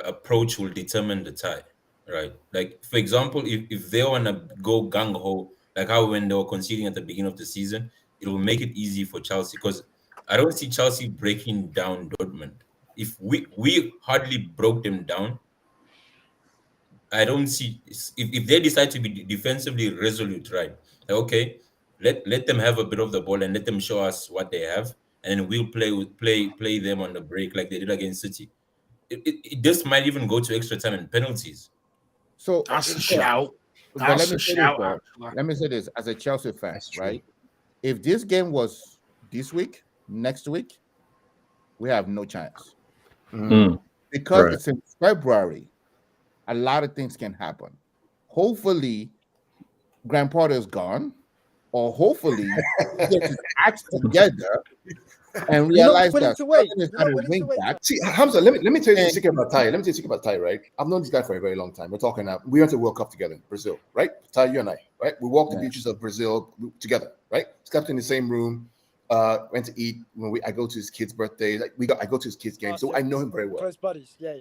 approach will determine the tie, right? Like, for example, if they want to go gung-ho, like how when they were conceding at the beginning of the season, it will make it easy for Chelsea because I don't see Chelsea breaking down Dortmund. If we hardly broke them down, I don't see if they decide to be defensively resolute, right? Okay, let them have a bit of the ball and let them show us what they have, and then we'll play them on the break like they did against City. It just might even go to extra time and penalties.
So
that's a shout.
Let me say this as a Chelsea fan, right? If this game was this week, next week, we have no chance. Because it's in February, a lot of things can happen. Hopefully, Graham Potter is gone, or hopefully he gets his acts together and
You're not
realize
willing
that
to wait.
Sterling is
You're
not
not
a
willing to
wing
wait.
back.
See, Hamza, let me tell you the
And-
secret about Ty. Let me tell you the secret about Ty, right? I've known this guy for a very long time. We're talking now. We went to the World Cup together in Brazil, right? Ty, you and I, right? We walked the
Yeah.
beaches of Brazil together, right? Slept in the same room. Went to eat when I go to his kid's birthday. I go to his kid's game, so I know him very well.
Close buddies. Yeah.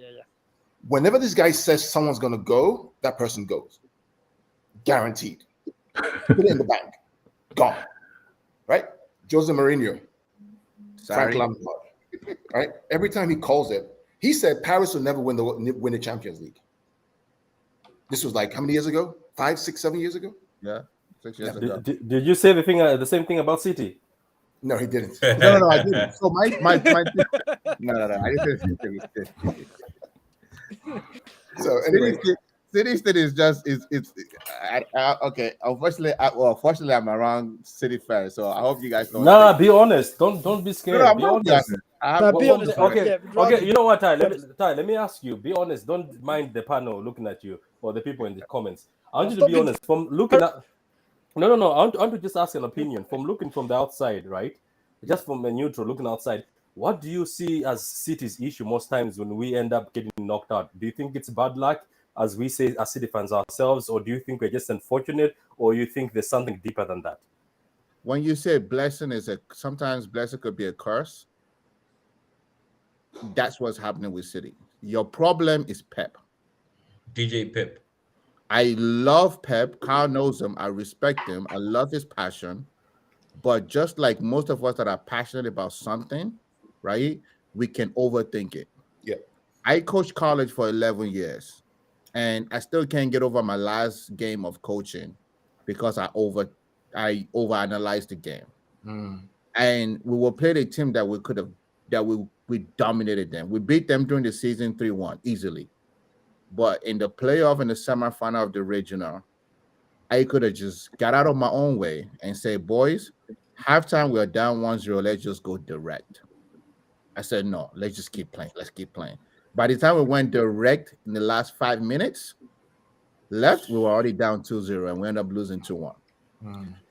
Whenever this guy says someone's gonna go, that person goes. Guaranteed. Put it in the bank. Gone. Right? Jose Mourinho. Frank
Sorry.
Lampard. Right? Every time he calls it, he said Paris will never win the Champions League. This was like how many years ago? 5, 6, 7 years ago?
Yeah, 6 years ago.
Did you say the same thing about City?
No, he didn't.
No, I didn't. So my no, I didn't.
So anyway,
City is just it's okay. Unfortunately, I'm a wrong City fan, so I hope you guys don't.
Nah, be honest. Don't be scared.
I'm
be
not
honest.
Be honest.
Okay,
Yeah,
okay. You know what, Ty? Let me ask you. Be honest. Don't mind the panel looking at you or the people in the comments. I want you to
Stop
be
being-
honest. From looking at, no. I want to just ask an opinion. From looking from the outside, right? Just from a neutral looking outside, what do you see as City's issue most times when we end up getting knocked out? Do you think it's bad luck, as we say as City fans ourselves, or do you think we're just unfortunate, or you think there's something deeper than that?
When you say blessing sometimes blessing could be a curse. That's what's happening with City. Your problem is Pep.
DJ Pep.
I love Pep. Carl knows him. I respect him. I love his passion. But just like most of us that are passionate about something, right, we can overthink it.
Yeah.
I coached college for 11 years, and I still can't get over my last game of coaching because I overanalyzed the game. And we will play the team that we dominated them. We beat them during the season 3-1 easily. But in the playoff and the semifinal of the regional, I could have just got out of my own way and say, boys, halftime we're down 1-0. Let's just go direct. I said, no, let's just keep playing. Let's keep playing. By the time we went direct in the last 5 minutes, left, we were already down 2-0 and we ended up losing 2-1.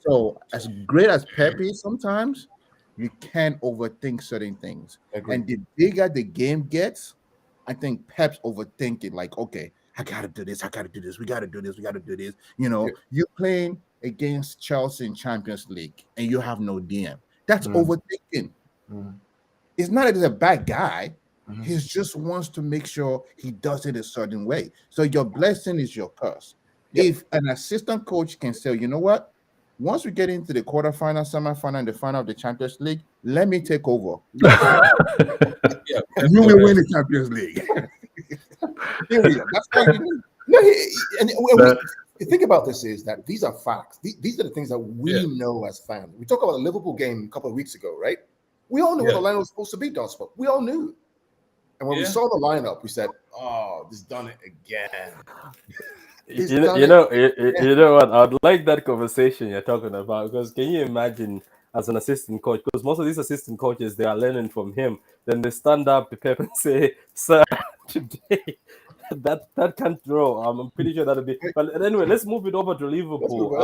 So as great as Pep is sometimes, you can't overthink certain things. And the bigger the game gets, I think Pep's overthinking, like, okay, I gotta do this, we gotta do this. You know, you're playing against Chelsea in Champions League and you have no DM. That's overthinking. It's not that he's a bad guy. He just wants to make sure he does it a certain way. So your blessing is your curse. If an assistant coach can say, you know what? Once we get into the quarterfinal, semifinal, and the final of the Champions League, let me take over. You will win the Champions League. That's all you need.
No, the thing about this is that these are facts. These are the things that we know as fans. We talked about the Liverpool game a couple of weeks ago, right? We all knew what the lineup was supposed to be, Donspo. We all knew. And when we saw the lineup, we said, oh, this done it again.
You know what? I'd like that conversation you're talking about, because can you imagine as an assistant coach? Because most of these assistant coaches, they are learning from him. Then they stand up to Pep and say, "Sir, today that can't draw." I'm pretty sure that'll be. But anyway, let's move it over to Liverpool.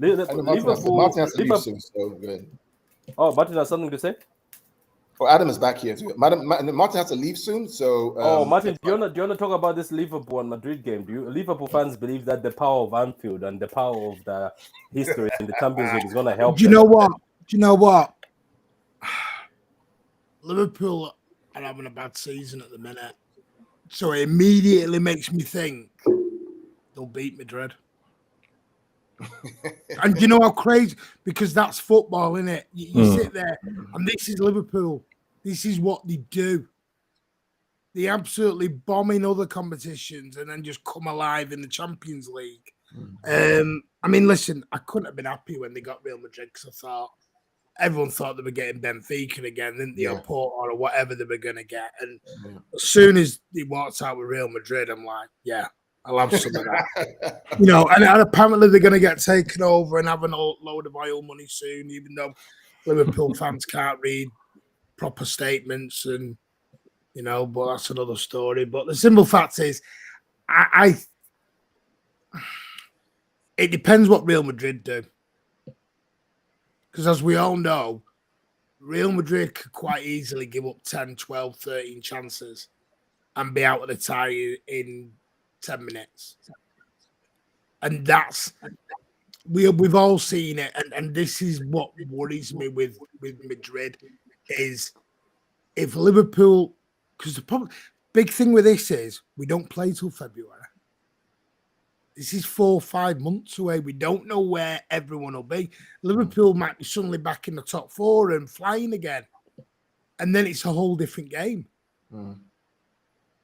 Martin has to leave soon, so good.
Oh, Martin has something to say.
Well, Adam is back here too. Martin has to leave soon, so.
Martin, do you want to talk about this Liverpool and Madrid game? Do you Liverpool fans believe that the power of Anfield and the power of the history in the Champions League is going to help?
Do you know what? Liverpool are having a bad season at the minute, so it immediately makes me think they'll beat Madrid. And you know how crazy, because that's football, isn't it? You sit there, and this is Liverpool. This is what they do. They absolutely bomb in other competitions and then just come alive in the Champions League. I mean, listen, I couldn't have been happy when they got Real Madrid, because everyone thought they were getting Benfica again, didn't they? Or Porto or whatever they were going to get. And as soon as they walked out with Real Madrid, I'm like, yeah, I'll have some of that. You know, and apparently they're going to get taken over and have a load of oil money soon, even though Liverpool fans can't read proper statements, and you know, but that's another story. But the simple fact is, it depends what Real Madrid do, because as we all know, Real Madrid could quite easily give up 10, 12, 13 chances and be out of the tie in 10 minutes. And that's we've all seen it, and this is what worries me with Madrid is if Liverpool, because the big thing with this is we don't play till February. This is 4 or 5 months away. We don't know where everyone will be. Liverpool might be suddenly back in the top 4 and flying again, and then it's a whole different game.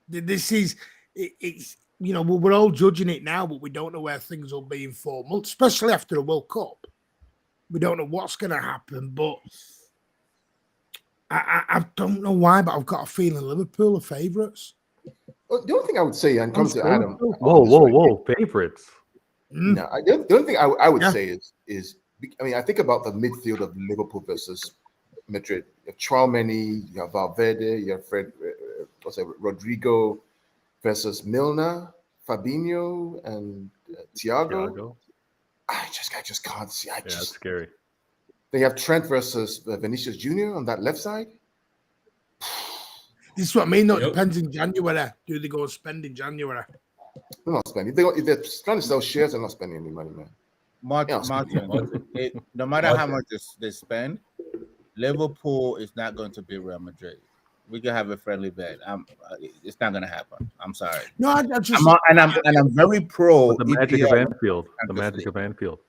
This is it's we're all judging it now, but we don't know where things will be in 4 months, especially after a World Cup. We don't know what's going to happen, but I don't know why, but I've got a feeling Liverpool are favourites.
Well, the only thing I would say, and come to Adam.
Whoa, favorites.
No, the only thing I would say is I think about the midfield of Liverpool versus Madrid. You have Tchouaméni, you have Valverde, you have Rodrigo versus Milner, Fabinho, and Thiago. I just can't see.
That's scary.
They have Trent versus Vinicius Jr. on that left side.
This is what I mean. It depends in January. Do they go and spend in January?
They're not spending. If they're trying to sell shares, they're not spending any money, man.
Martin, no matter how much they spend, Liverpool is not going to beat Real Madrid. We can have a friendly bet. It's not going to happen. I'm sorry.
No, I'm
very pro
the magic
EPL
of Anfield. The magic of Anfield.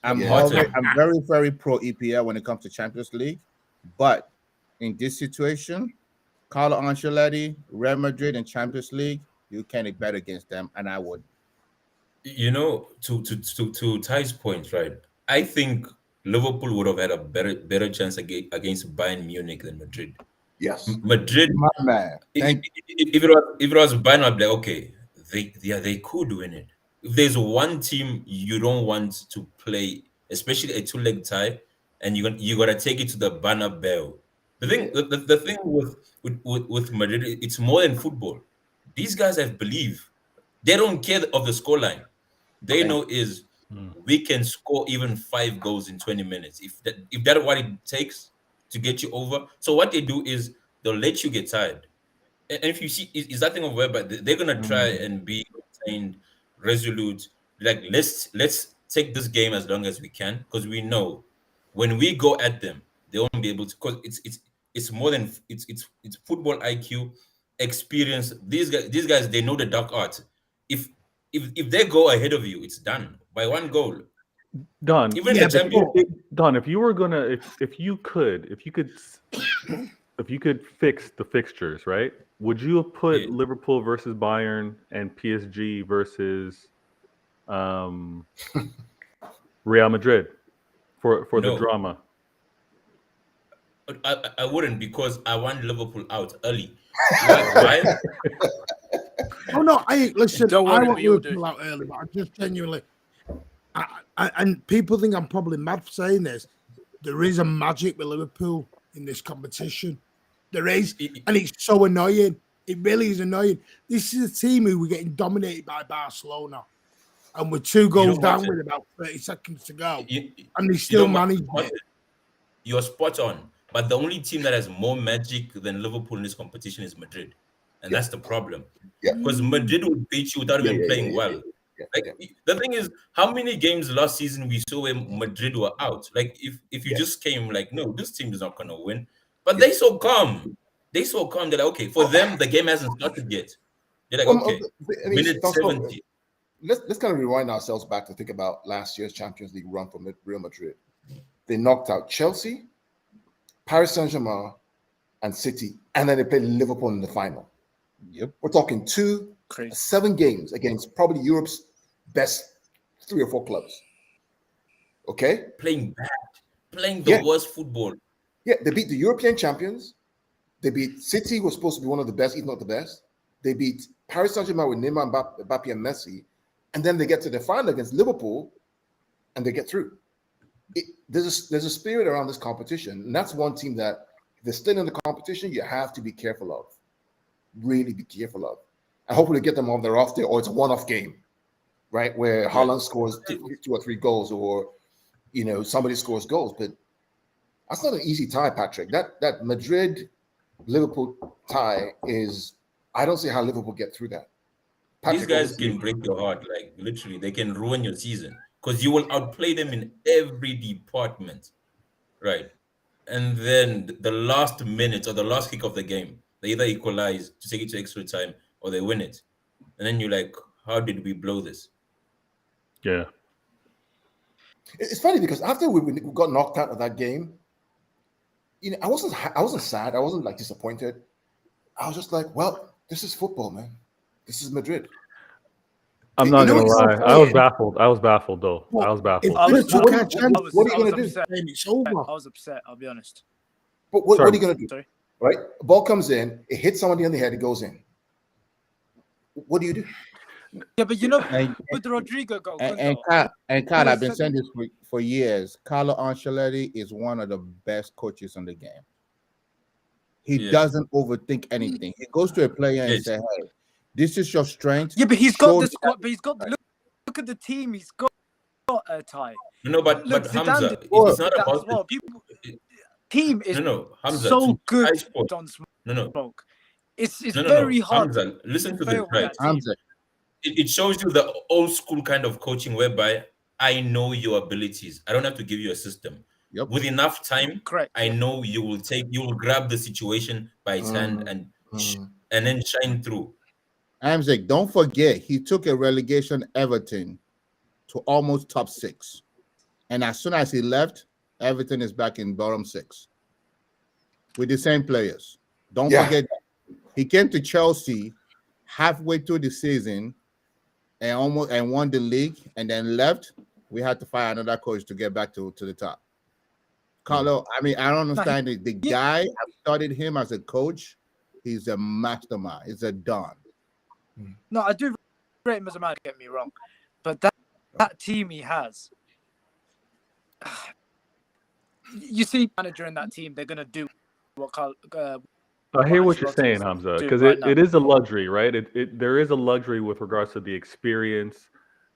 I'm very, very pro EPL when it comes to Champions League, but in this situation, Carlo Ancelotti, Real Madrid, and Champions League, you can't bet against them, and I would.
To Ty's point, right? I think Liverpool would have had a better chance against Bayern Munich than Madrid.
Yes,
Madrid. If it was Bayern, I'd be like, okay, they could win it. If there's one team you don't want to play, especially a 2-leg tie, and you gotta take it to the Bernabeu. The thing with Madrid, it's more than football. These guys have belief. They don't care of the scoreline. They know is we can score even 5 goals in 20 minutes. If that's what it takes to get you over. So what they do is they'll let you get tired. And if you see, is that thing of whereby they're gonna try and be contained, resolute. Like let's take this game as long as we can, because we know when we go at them, they won't be able to. Because it's more than it's football IQ, experience. These guys they know the dark art. If they go ahead of you, it's done by 1 goal.
Don,
even the champion.
Don, if you were gonna, if you could fix the fixtures, right? Would you have put Liverpool versus Bayern and PSG versus Real Madrid for the drama?
I wouldn't, because I want Liverpool out early. Why?
Oh no! Listen. I want Liverpool out early, but I just genuinely. And people think I'm probably mad for saying this. There is a magic with Liverpool in this competition. There is, and it's so annoying. It really is annoying. This is a team who were getting dominated by Barcelona, and with 2 goals down with about 30 seconds to go, and they still managed it.
You're spot on. But the only team that has more magic than Liverpool in this competition is Madrid, and that's the problem. Because Madrid would beat you without even playing well. The thing is, how many games last season we saw where Madrid were out? Like if you just came like, no, this team is not gonna win. But they so calm. They're like, okay, for them the game hasn't started yet. They're like, okay, minute 70.
Let's kind of rewind ourselves back to think about last year's Champions League run for Real Madrid. They knocked out Chelsea, Paris Saint-Germain, and City, and then they played Liverpool in the final.
Yep,
we're talking 7 games against probably Europe's best 3 or 4 clubs. Okay,
playing the worst football.
Yeah, they beat the European champions. They beat City, who was supposed to be one of the best, if not the best. They beat Paris Saint-Germain with Neymar, Mbappe, and Messi, and then they get to the final against Liverpool, and they get through. There's a spirit around this competition, and that's one team that if they're still in the competition, you have to be careful of. Really be careful of, and hopefully get them on their off day, or it's a one-off game, right, where Haaland scores 2 or 3 goals, or somebody scores goals. But That's not an easy tie, Patrick. That Madrid Liverpool tie is. I don't see how Liverpool get through that.
These
Patrick,
guys can break your heart, like literally, they can ruin your season because you will outplay them in every department, right? And then the last minute or the last kick of the game, they either equalize to take it to extra time or they win it. And then you're like, how did we blow this?
Yeah.
It's funny because after we got knocked out of that game, I wasn't sad. I wasn't like disappointed. I was just like, well, this is football, man. This is Madrid.
I'm not gonna lie. I was baffled. I was baffled though. I was baffled.
What are you gonna do?
It's over.
I was upset. I'll be honest.
But what are you gonna do?
Sorry.
Right? Ball comes in, it hits somebody on the head, it goes in. What do you do?
Yeah, but with the Rodrigo goal.
And Carl, I've been saying this for years. Carlo Ancelotti is one of the best coaches in the game. He doesn't overthink anything. He goes to a player and says, "Hey, this is your strength."
Yeah, but he's got the squad. But he's got look at the team. He's got a tie.
No, but Hamza, it's not about
well. Team is
Hamza,
so good on smoke. It's very hard.
Hamza, listen to the right. Hamza, it shows you the old school kind of coaching whereby I know your abilities. I don't have to give you a system.
Yep.
With enough time,
correct.
I know you will grab the situation by its hand and then shine through.
Hamza, don't forget he took a relegation Everton to almost top 6, and as soon as he left, Everton is back in bottom 6 with the same players. Don't forget that. He came to Chelsea halfway through the season and won the league and then left. We had to find another coach to get back to the top. Carlo, I mean, I don't understand it. The guy, I studied him as a coach. He's a mastermind. He's a don.
No, I do rate him as a man, don't get me wrong. But that team he has, you see manager in that team, they're going to do what Carl...
I hear what you're saying, Hamza, because it is a luxury, right? There is a luxury with regards to the experience,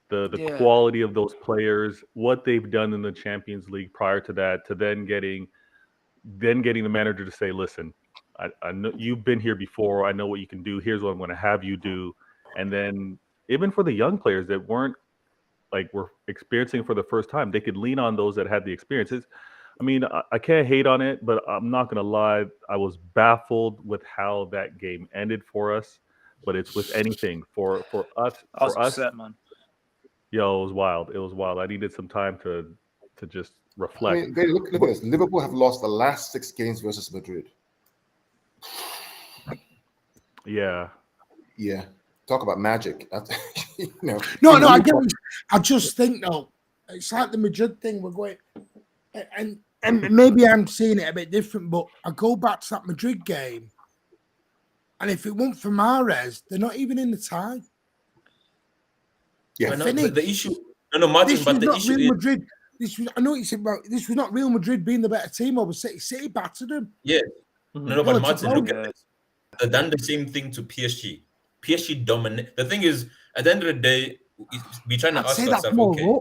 the quality of those players, what they've done in the Champions League prior to that, to then getting the manager to say, listen, I know you've been here before. I know what you can do. Here's what I'm going to have you do. And then even for the young players that were experiencing for the first time, they could lean on those that had the experiences. I mean, I can't hate on it, but I'm not going to lie. I was baffled with how that game ended for us, but it's with anything for us.
I was upset, man.
Yo, it was wild. It was wild. I needed some time to just reflect.
I mean, look at this. Liverpool have lost the last 6 games versus Madrid.
Yeah.
Yeah. Talk about magic.
No, I get it. I just think, though, it's like the Madrid thing. We're going, and maybe I'm seeing it a bit different, but I go back to that Madrid game, and if it weren't for Mahrez, they're not even in the tie.
Yeah,
the issue. No, Martin,
this
but the
not
issue
Real
is
Madrid. I know you said about this was not Real Madrid being the better team over City. City battered them.
Yeah. No, but Martin, look
at
this. They've done the same thing to PSG. PSG dominate. The thing is, at the end of the day, we're trying to ask ourselves, okay.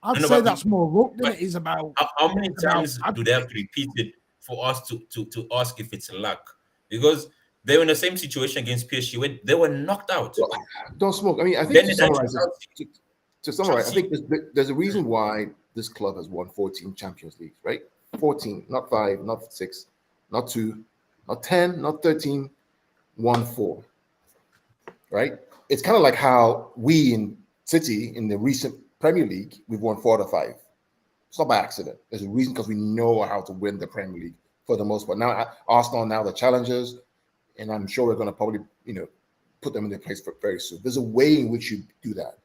I'd say that's more luck than it is about.
How many times do they have to repeat it for us to ask if it's luck? Because they were in the same situation against PSG when they were knocked out.
Well, don't smoke. I mean, I think to summarize, I think there's a reason why this club has won 14 Champions Leagues, right? 14, not 5, not 6, not 2, not 10, not 13, 1, 4. Right? It's kind of like how we in City in the recent Premier League, we've won 4 out of 5. It's not by accident. There's a reason because we know how to win the Premier League for the most part. Now, Arsenal now the challengers, and I'm sure we're going to probably, put them in their place very soon. There's a way in which you do that.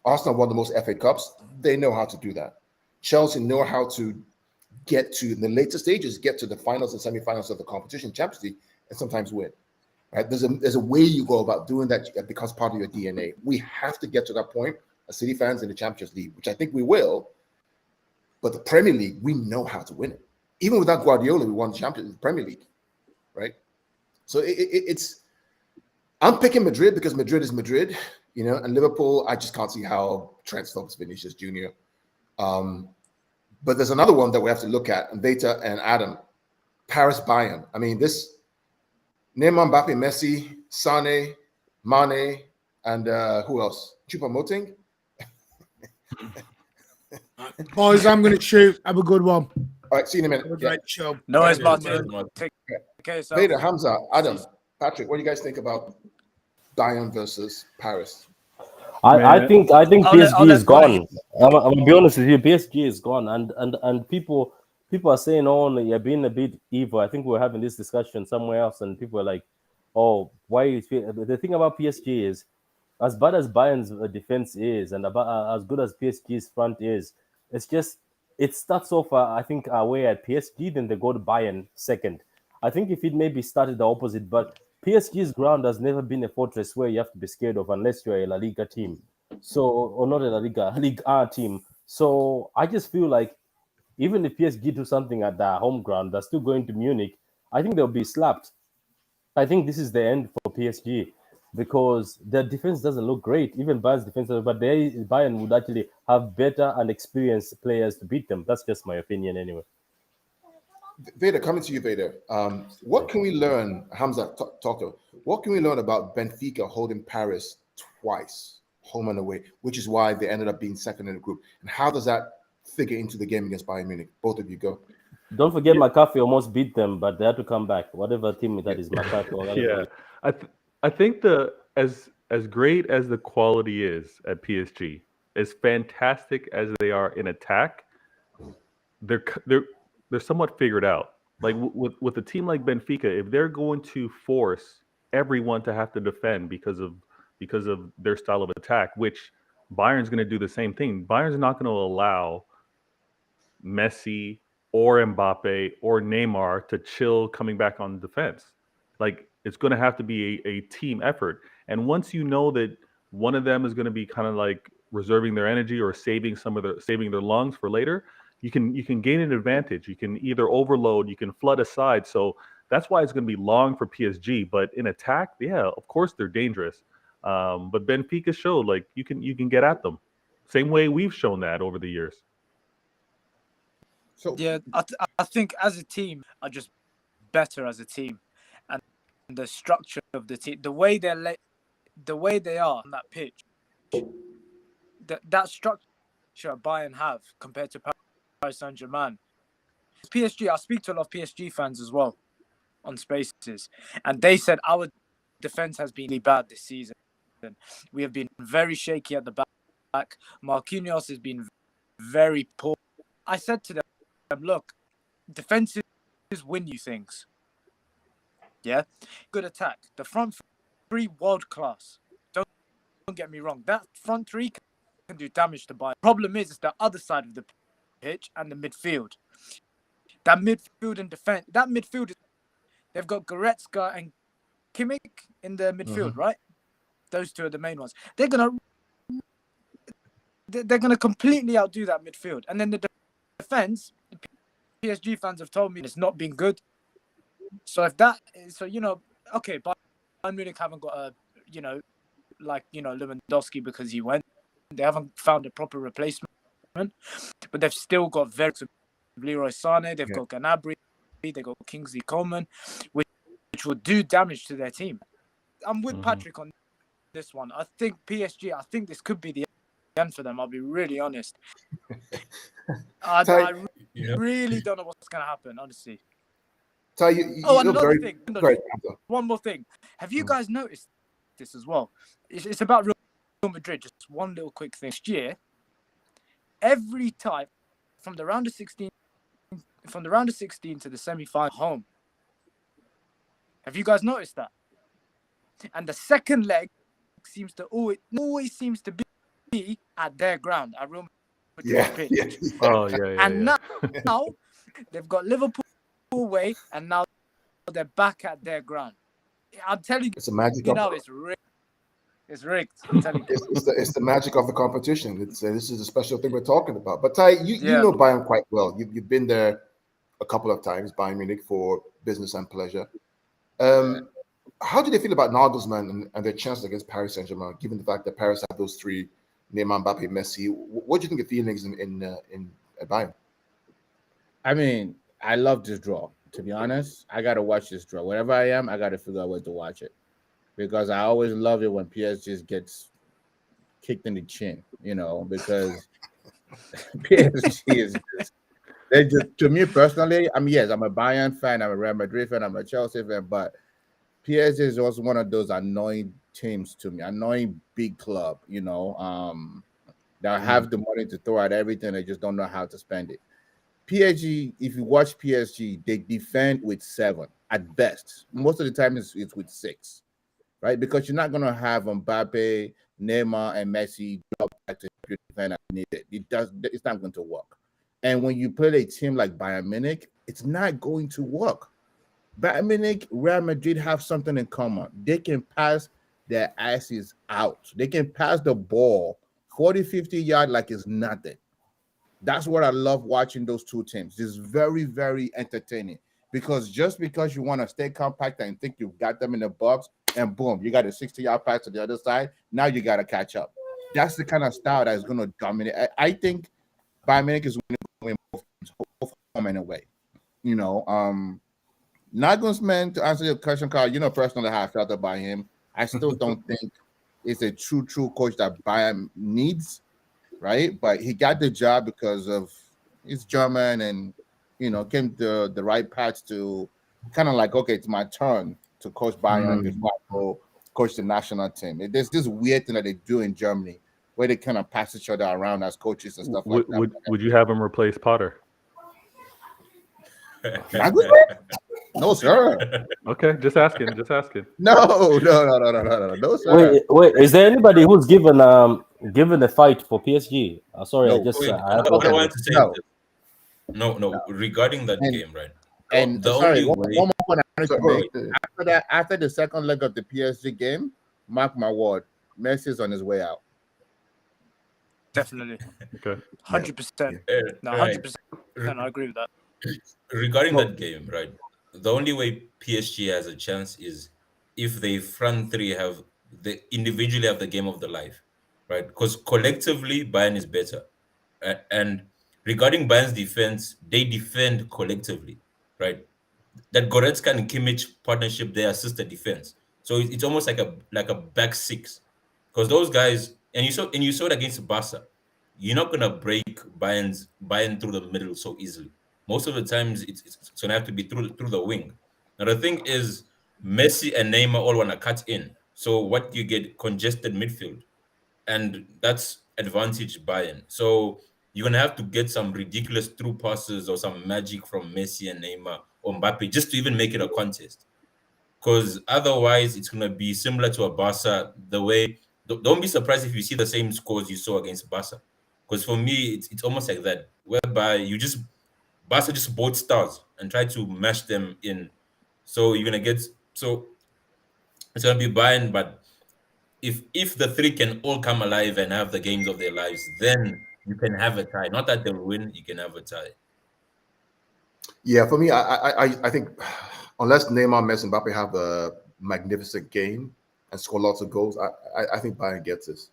Arsenal won the most FA Cups. They know how to do that. Chelsea know how to get to the later stages, get to the finals and semifinals of the competition, Champions League, and sometimes win. Right? There's a way you go about doing that that becomes part of your DNA. We have to get to that point as City fans in the Champions League, which I think we will. But the Premier League, we know how to win it. Even without Guardiola, we won the Premier League, right? So it's. I'm picking Madrid because Madrid is Madrid, and Liverpool. I just can't see how Trent stops Vinicius Jr. But there's another one that we have to look at, and Beta and Adam, Paris Bayern. I mean, this Neymar, Mbappe, Messi, Sane, Mane, and who else? Choupo-Moting.
Boys, I'm going to shoot. Have a good one.
All right, see you in a minute.
Have a
Yeah.
great show.
No worries,
Yeah,
Martin.
Martin.
Take care of yourself.
Beta, Hamza, Adam, Patrick, what do you guys think about Bayern versus Paris?
I think
I'll
PSG
let
is gone.
Brian-
I'm gonna be honest with you, PSG is gone, and people are saying, oh, you're being a bit evil. I think we were having this discussion somewhere else, and people are like, oh, why is the thing about PSG is, as bad as Bayern's defense is, and about as good as PSG's front is, it's just it starts off I think away at PSG, then they go to Bayern second. I think if it maybe started the opposite, but PSG's ground has never been a fortress where you have to be scared of unless you're a La Liga team. So, or not a La Liga, League A team. So I just feel like even if PSG do something at their home ground, they're still going to Munich. I think they'll be slapped. I think this is the end for PSG because their defense doesn't look great. Even Bayern's defense, but Bayern would actually have better and experienced players to beat them. That's just my opinion, anyway.
Vader, coming to you, Vader. What can we learn, Hamza, talk to, what can we learn about Benfica holding Paris twice, home and away, which is why they ended up being second in the group? And how does that figure into the game against Bayern Munich? Both of you go.
Don't forget, McCarthy almost beat them, but they had to come back. Whatever team that is, McCarthy.
Yeah, I think as great as the quality is at PSG, as fantastic as they are in attack, they're somewhat figured out. Like with a team like Benfica, if they're going to force everyone to have to defend because of their style of attack, which Bayern's going to do the same thing. Bayern's not going to allow Messi or Mbappe or Neymar to chill coming back on defense. Like it's going to have to be a team effort. And once you know that one of them is going to be kind of like reserving their energy or saving their lungs for later, you can gain an advantage. You can either overload, you can flood aside. So that's why it's going to be long for PSG. But in attack, yeah, of course they're dangerous. But Benfica showed like you can get at them. Same way we've shown that over the years.
So
yeah, I think as a team are just better as a team, and the structure of the team, the way they are on that pitch, that structure Bayern have compared to Paris Saint-Germain. PSG, I speak to a lot of PSG fans as well on Spaces, and they said our defense has been really bad this season. We have been very shaky at the back. Marquinhos has been very poor. I said to them, look, defenses win you things. Yeah? Good attack. The front three, world class. Don't get me wrong. That front three can do damage to Bayern. Problem is the other side of the pitch and the midfield. That midfield and defense, they've got Goretzka and Kimmich in the midfield, right? Those two are the main ones. They're gonna completely outdo that midfield. And then the defense, PSG fans have told me it's not been good. So okay, Bayern Munich haven't got Lewandowski because he went. They haven't found a proper replacement, but they've still got very Leroy Sané. They've got Gnabry. They've got Kingsley Coman, which will do damage to their team. I'm with Patrick on this one. I think PSG. I think this could be the end for them. I'll be really honest. I really don't know what's going to happen, honestly.
So
another thing. One more thing. Have you guys noticed this as well? It's about Real Madrid. Just one little quick thing. Next year, every time from the round of 16 to the semi-final home. Have you guys noticed that? And the second leg seems to always seems to be at their ground, at Real Madrid's pitch.
Oh yeah.
And now they've got Liverpool away, and now they're back at their ground. I'm telling you,
it's a magic.
It's rigged. It's rigged. I'm telling you.
It's the magic of the competition. This is a special thing we're talking about. But Ty, you know Bayern quite well. You've been there a couple of times, Bayern Munich, for business and pleasure. How do they feel about Nagelsmann and their chances against Paris Saint-Germain, given the fact that Paris have those three, Neymar, Mbappe, Messi? What do you think the feelings in Bayern?
I mean, I love this draw. To be honest, I gotta watch this draw. Wherever I am, I gotta figure out where to watch it because I always love it when PSG gets kicked in the chin. You know, because PSG is just they just to me personally. I mean, yes, I'm a Bayern fan, I'm a Real Madrid fan, I'm a Chelsea fan, but PSG is also one of those annoying teams to me, annoying big club. That have the money to throw at everything, they just don't know how to spend it. PSG, if you watch PSG, they defend with 7 at best. Most of the time, it's with 6, right? Because you're not gonna have Mbappe, Neymar, and Messi drop back to defend as needed. It's not going to work. And when you play a team like Bayern Munich, it's not going to work. Bayern Munich, Real Madrid have something in common. They can pass their asses out. They can pass the ball 40, 50 yards like it's nothing. That's what I love watching those two teams. It's very, very entertaining because just because you want to stay compact and think you've got them in the box and boom, you got a 60-yard pass to the other side. Now you got to catch up. That's the kind of style that's going to dominate. I think Bayern Munich is going to win both home and away. Nagelsmann, to answer your question, Carl, personally how I felt about him. I still don't think it's a true coach that Bayern needs. Right, but he got the job because of he's German and came the right path to kind of like, okay, it's my turn to coach Bayern before I go coach the national team. There's this weird thing that they do in Germany where they kind of pass each other around as coaches and stuff like that.
Would you have him replace Potter?
No, sir.
Okay, just asking.
No, sir.
Wait. Is there anybody who's given a fight for PSG? Sorry,
No.
I wanted to say no. Regarding that game, right?
And
the
sorry,
only
one
way.
more point I wanted to make. After the second leg of the PSG game, mark my word, Messi's on his way out.
Definitely.
Okay.
100%. No, 100%. I agree with that.
Regarding that game, right? The only way PSG has a chance is if they front three individually have the game of their life, right? Because collectively Bayern is better. And regarding Bayern's defense, they defend collectively, right? That Goretzka and Kimmich partnership, they assist the defense. So it's almost like a back six. Because those guys, and you saw it against Barca, you're not gonna break Bayern through the middle so easily. Most of the times, it's gonna have to be through the wing. Now the thing is, Messi and Neymar all wanna cut in. So what you get congested midfield, and that's advantage Bayern. So you're gonna have to get some ridiculous through passes or some magic from Messi and Neymar or Mbappe just to even make it a contest. Because otherwise, it's gonna be similar to a Barca. The way, don't be surprised if you see the same scores you saw against Barca. Because for me, it's almost like that, whereby Barca just bought stars and try to mash them in. So you're gonna get it's gonna be Bayern, but if the three can all come alive and have the games of their lives, then you can have a tie. Not that they'll win, you can have a tie.
Yeah, for me, I think unless Neymar, Messi, and Mbappe have a magnificent game and score lots of goals, I think Bayern gets this.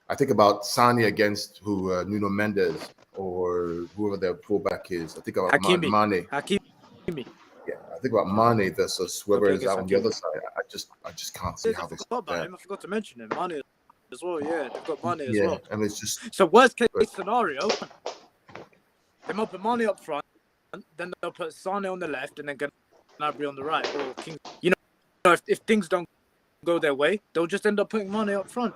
I think about Sane against Nuno Mendes or whoever their fullback is. I think about Mane.
Hakimi.
Yeah, I think about Mane versus whoever is out on the other side. I just can't see how they stop that.
I forgot to mention him. Mane as well. Yeah, they've got Mane as well.
And it's just
so worst case scenario. They might put Mane up front, then they'll put Sane on the left, and then Gnabry on the right. Or King. If things don't go their way, they'll just end up putting Mane up front,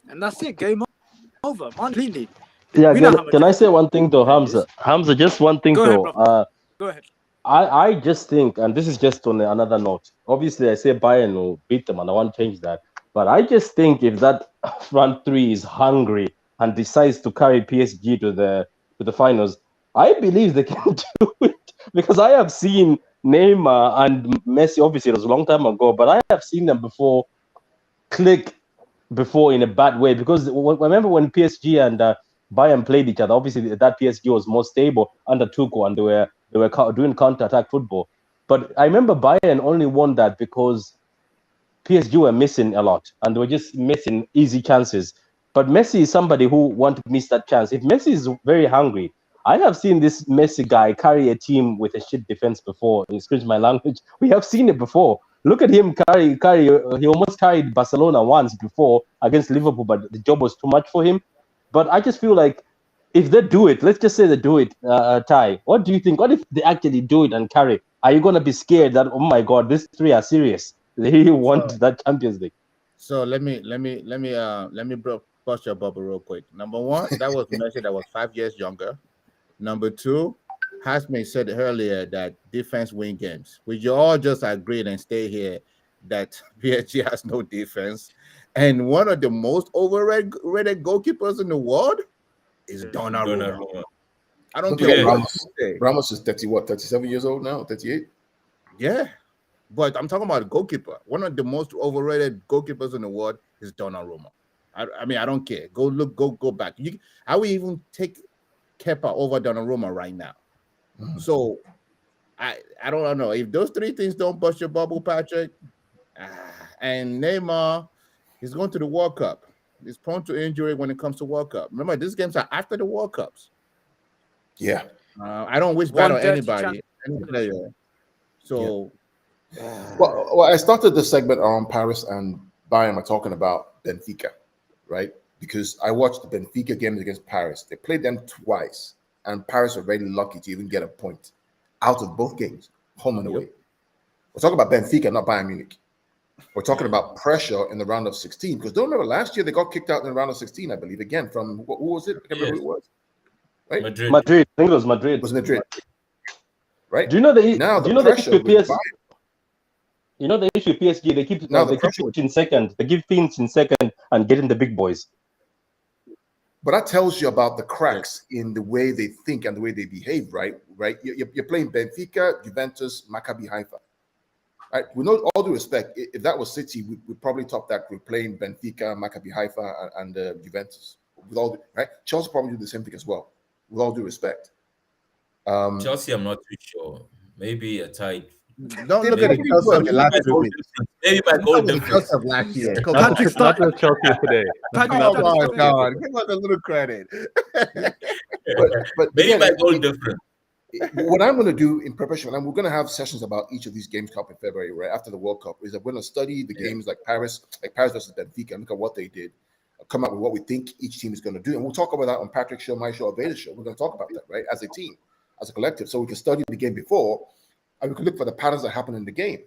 and that's it. Game over. Mane completely.
Yeah, can I say one thing though, Hamza? Hamza, just one thing though.
Go ahead.
I just think, and this is just on another note. Obviously, I say Bayern will beat them, and I want to change that. But I just think if that front three is hungry and decides to carry PSG to the finals, I believe they can do it. Because I have seen Neymar and Messi. Obviously, it was a long time ago, but I have seen them click before in a bad way. Because remember when PSG and Bayern played each other, obviously that PSG was more stable under Tuchel, and they were doing counter-attack football. But I remember Bayern only won that because PSG were missing a lot, and they were just missing easy chances. But Messi is somebody who won't miss that chance. If Messi is very hungry, I have seen this Messi guy carry a team with a shit defense before. Excuse my language. We have seen it before. Look at him carry. He almost carried Barcelona once before against Liverpool, but the job was too much for him. But I just feel like if they do it, let's just say they do it, Ty. What do you think? What if they actually do it and carry? Are you gonna be scared that, oh my God, these three are serious? They really want that Champions League.
So let me bust your bubble real quick. Number one, that was Messi that was 5 years younger. Number two, Hasme said earlier that defense win games. Would you all just agree and stay here that PSG has no defense? And one of the most overrated goalkeepers in the world is Donnarumma. I don't care what you say.
Ramos is 37 years old now, 38?
Yeah. But I'm talking about a goalkeeper. One of the most overrated goalkeepers in the world is Donnarumma. I mean, I don't care. Go look, go back. I would even take Kepa over Donnarumma right now. So I don't know. If those three things don't bust your bubble, Patrick, and Neymar is going to the World Cup. He's prone to injury when it comes to World Cup. Remember, these games are after the World Cups.
Yeah.
I don't wish bad on anybody, any player. So...
Well, I started this segment on Paris and Bayern are talking about Benfica, right? Because I watched the Benfica games against Paris. They played them twice, and Paris were very lucky to even get a point out of both games, home and away. We're talking about Benfica, not Bayern Munich. We're talking about pressure in the round of 16. Because don't remember, last year they got kicked out in the round of 16, I believe, again from who was it? I can't remember who it was. Right?
Madrid. I think it was Madrid.
It was Madrid. Right?
Do you know the
pressure
issue with PSG?
Bayern,
you know the issue with PSG? They keep in second. They give things in second and get in the big boys.
But that tells you about the cracks in the way they think and the way they behave, right? Right? You're playing Benfica, Juventus, Maccabi Haifa. Right? With all due respect, if that was City, we'd probably top that group playing Benfica, Maccabi Haifa, and Juventus. Right? Chelsea probably do the same thing as well. With all due respect.
Chelsea, I'm not too sure. Maybe a tight.
Don't look at the Chelsea of the last 2 weeks.
Maybe my goal difference.
Of last year.
Not just Chelsea today.
Oh God, give us a little credit.
but
maybe
again,
my goal difference.
What I'm going to do in preparation, and we're going to have sessions about each of these games coming in February, right after the World Cup, is that we're going to study the games like Paris versus Benfica, and look at what they did, come up with what we think each team is going to do, and we'll talk about that on Patrick's show, my show, or Vader's show. We're going to talk about that, right, as a team, as a collective, so we can study the game before, and we can look for the patterns that happen in the game.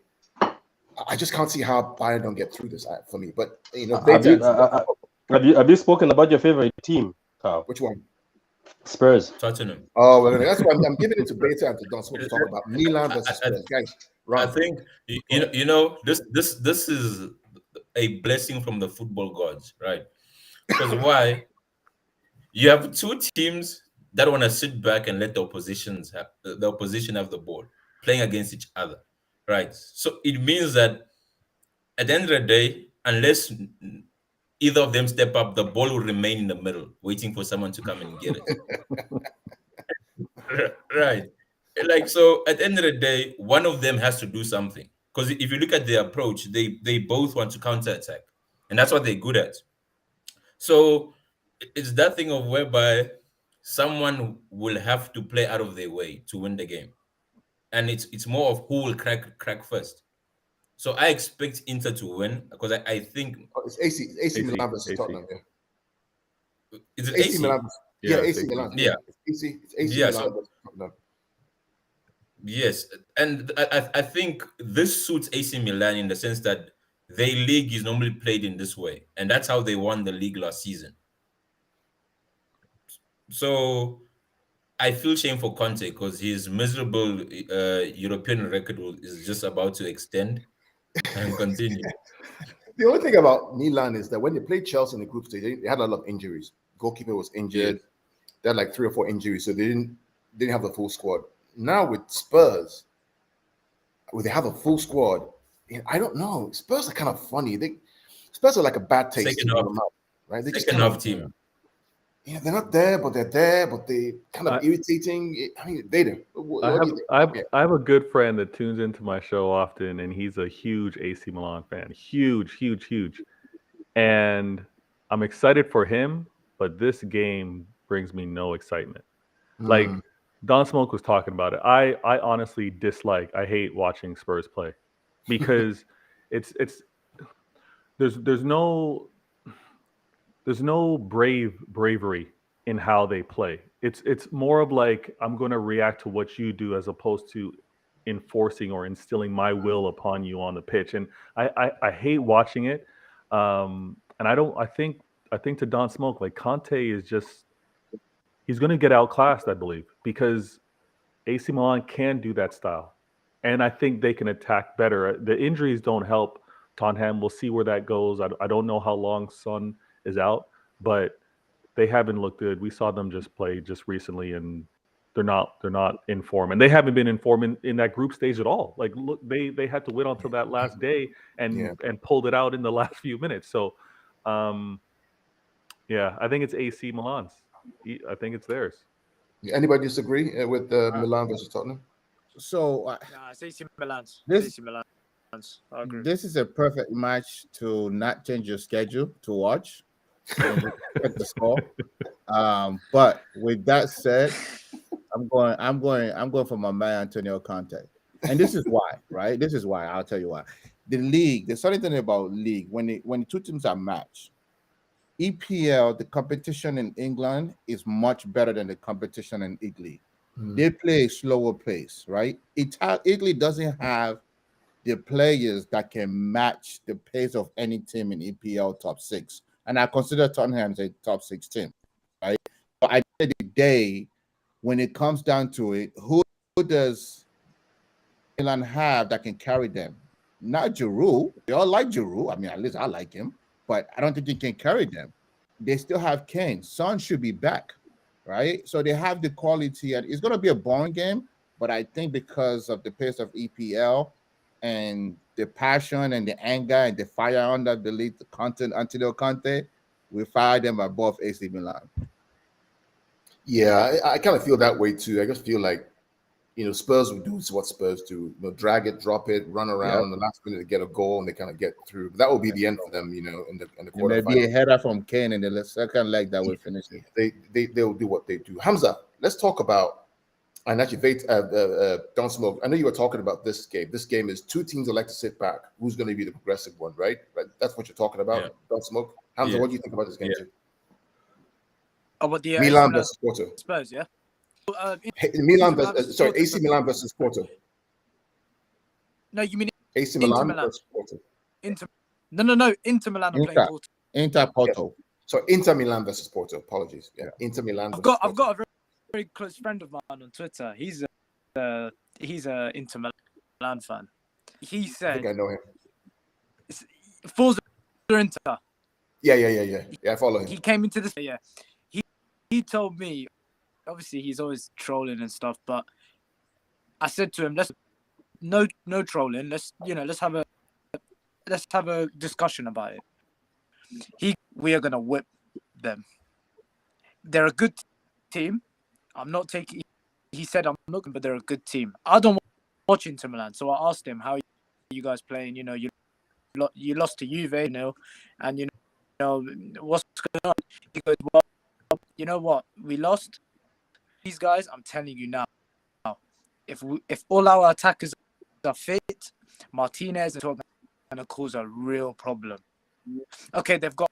I just can't see how Bayern don't get through this for me. But you know,
have you spoken about your favorite team, Carl?
Which one?
Spurs.
Tottenham.
Oh, well, that's why I'm giving it to Beta and to Don Smoke to talk about Milan versus Spurs. Guys,
I think you know this is a blessing from the football gods, right? Because why? You have two teams that want to sit back and let the opposition have the ball, playing against each other, right? So it means that at the end of the day, unless either of them step up, the ball will remain in the middle, waiting for someone to come and get it. Right. Like, so at the end of the day, one of them has to do something. Because if you look at their approach, they both want to counterattack. And that's what they're good at. So it's that thing of whereby someone will have to play out of their way to win the game. And it's more of who will crack first. So I expect Inter to win because I think
it's AC Milan versus Tottenham. Yeah.
Is it AC
Milan? Yeah, AC Milan.
Yeah,
it's AC Milan versus Tottenham.
Yes, and I think this suits AC Milan in the sense that their league is normally played in this way, and that's how they won the league last season. So I feel shame for Conte because his miserable European record is just about to extend and continue.
The only thing about Milan is that when they played Chelsea in the group stage, they had a lot of injuries. Goalkeeper was injured. Yeah. They had like 3 or 4 injuries, so they didn't have the full squad. Now with Spurs, where they have a full squad, I don't know. Spurs are kind of funny. Spurs are like a bad taste.
Second half,
right? They
second half team.
Yeah, they're not there, but they're there, but they kind of irritating. I mean, they do.
I have a good friend that tunes into my show often, and he's a huge AC Milan fan. Huge. And I'm excited for him, but this game brings me no excitement. Like Don Smoke was talking about it. I honestly I hate watching Spurs play because it's there's no bravery in how they play. It's more of like, I'm going to react to what you do as opposed to enforcing or instilling my will upon you on the pitch. And I hate watching it. And I think to Don Smoke, like, Conte is just, he's going to get outclassed, I believe, because AC Milan can do that style. And I think they can attack better. The injuries don't help Tottenham. We'll see where that goes. I don't know how long Son is out, but they haven't looked good. We saw them just play just recently, and they're not in form, and they haven't been in form in that group stage at all. Like, look, they had to wait until that last day and pulled it out in the last few minutes. So, yeah, I think it's AC Milan's. I think it's theirs.
Anybody disagree with Milan versus Tottenham?
So
it's AC Milan's.
This
I agree.
This is a perfect match to not change your schedule to watch. At the score. But with that said, I'm going for my man Antonio Conte. And this is why, right? This is why. I'll tell you why. The league, there's something about league. When two teams are matched, EPL, the competition in England is much better than the competition in Italy. They play a slower pace, right? Italy doesn't have the players that can match the pace of any team in EPL top 6. And I consider Tottenham a top 6 team, right? But at the end of the day, when it comes down to it, who does Milan have that can carry them? Not Giroud. They all like Giroud. I mean, at least I like him, but I don't think he can carry them. They still have Kane. Son should be back, right? So they have the quality, and it's going to be a boring game, but I think because of the pace of EPL and the passion and the anger and the fire under the lead, the content Antonio Conte, we fire them above AC Milan.
Yeah, I kind of feel that way too. I just feel like, Spurs will do what Spurs do. Drag it, drop it, run around in the last minute to get a goal, and they kind of get through. But that will be the end for them, in the quarterfinals.
Maybe a header from Kane in the second leg that will finish it.
They'll do what they do. Hamza, let's talk about, and actually, Don Smoke, I know you were talking about this game. This game is two teams that like to sit back. Who's going to be the progressive one, right? That's what you're talking about, Don Smoke. Hamza, what do you think about this game too?
What the
Milan versus Porto.
Spurs, yeah.
AC Milan versus Porto.
No, you mean
AC Milan versus Porto.
No. Inter Milan are playing Porto.
Inter Porto.
Yes. So Inter Milan versus Porto. Apologies. Yeah, Inter Milan.
I've got a very, very close friend of mine on Twitter. He's a Inter Milan fan. He said,
I think I know him.
Forza Inter.
Yeah. I follow him.
He came into this. Yeah. He told me. Obviously, he's always trolling and stuff, but I said to him, no trolling. Let's have a discussion about it. We are gonna whip them. They're a good team. I'm not taking. He said I'm not, but they're a good team. I don't watch Inter Milan, so I asked him, how are you guys playing? You lost to Juve, and what's going on. He goes, well, you know what? We lost. These guys, I'm telling you now, if all our attackers are fit, Martinez is going to cause a real problem. Okay, they've got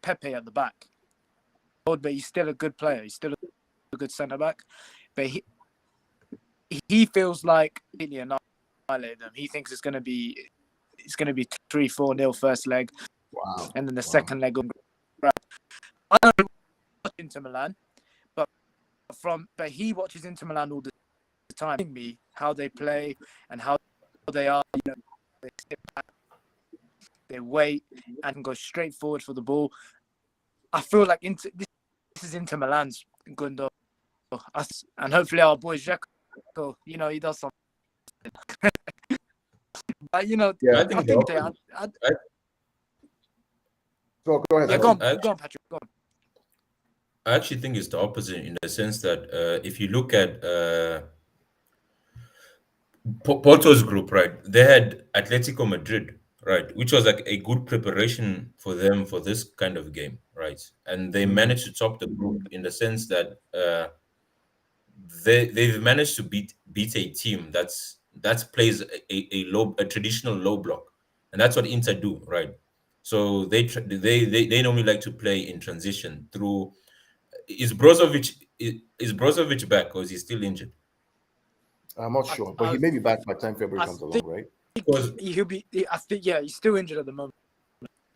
Pepe at the back, but he's still a good player. He's still a good centre back, but he feels like really annihilate them. He thinks it's going to be 3-4-0 first leg, and then the second leg. I don't watch Inter Milan. But he watches Inter Milan all the time. Me how they play and how they are. They sit back, they wait, and can go straight forward for the ball. I feel like this is Inter Milan's Gundo, and hopefully our boy Dzeko, he does something. But
I
think
go ahead.
Yeah, go on, Patrick. Go on.
I actually think it's the opposite in the sense that if you look at Porto's group, right, they had Atletico Madrid, right, which was like a good preparation for them for this kind of game, right? right? And they managed to top the group in the sense that they've managed to beat a team that plays a traditional low block, and that's what Inter do, right? So they normally like to play in transition through. Is Brozovic back, or is he still injured?
I'm not sure, but he may be back by the time February comes along, right?
He'll be. I think he's still injured at the moment.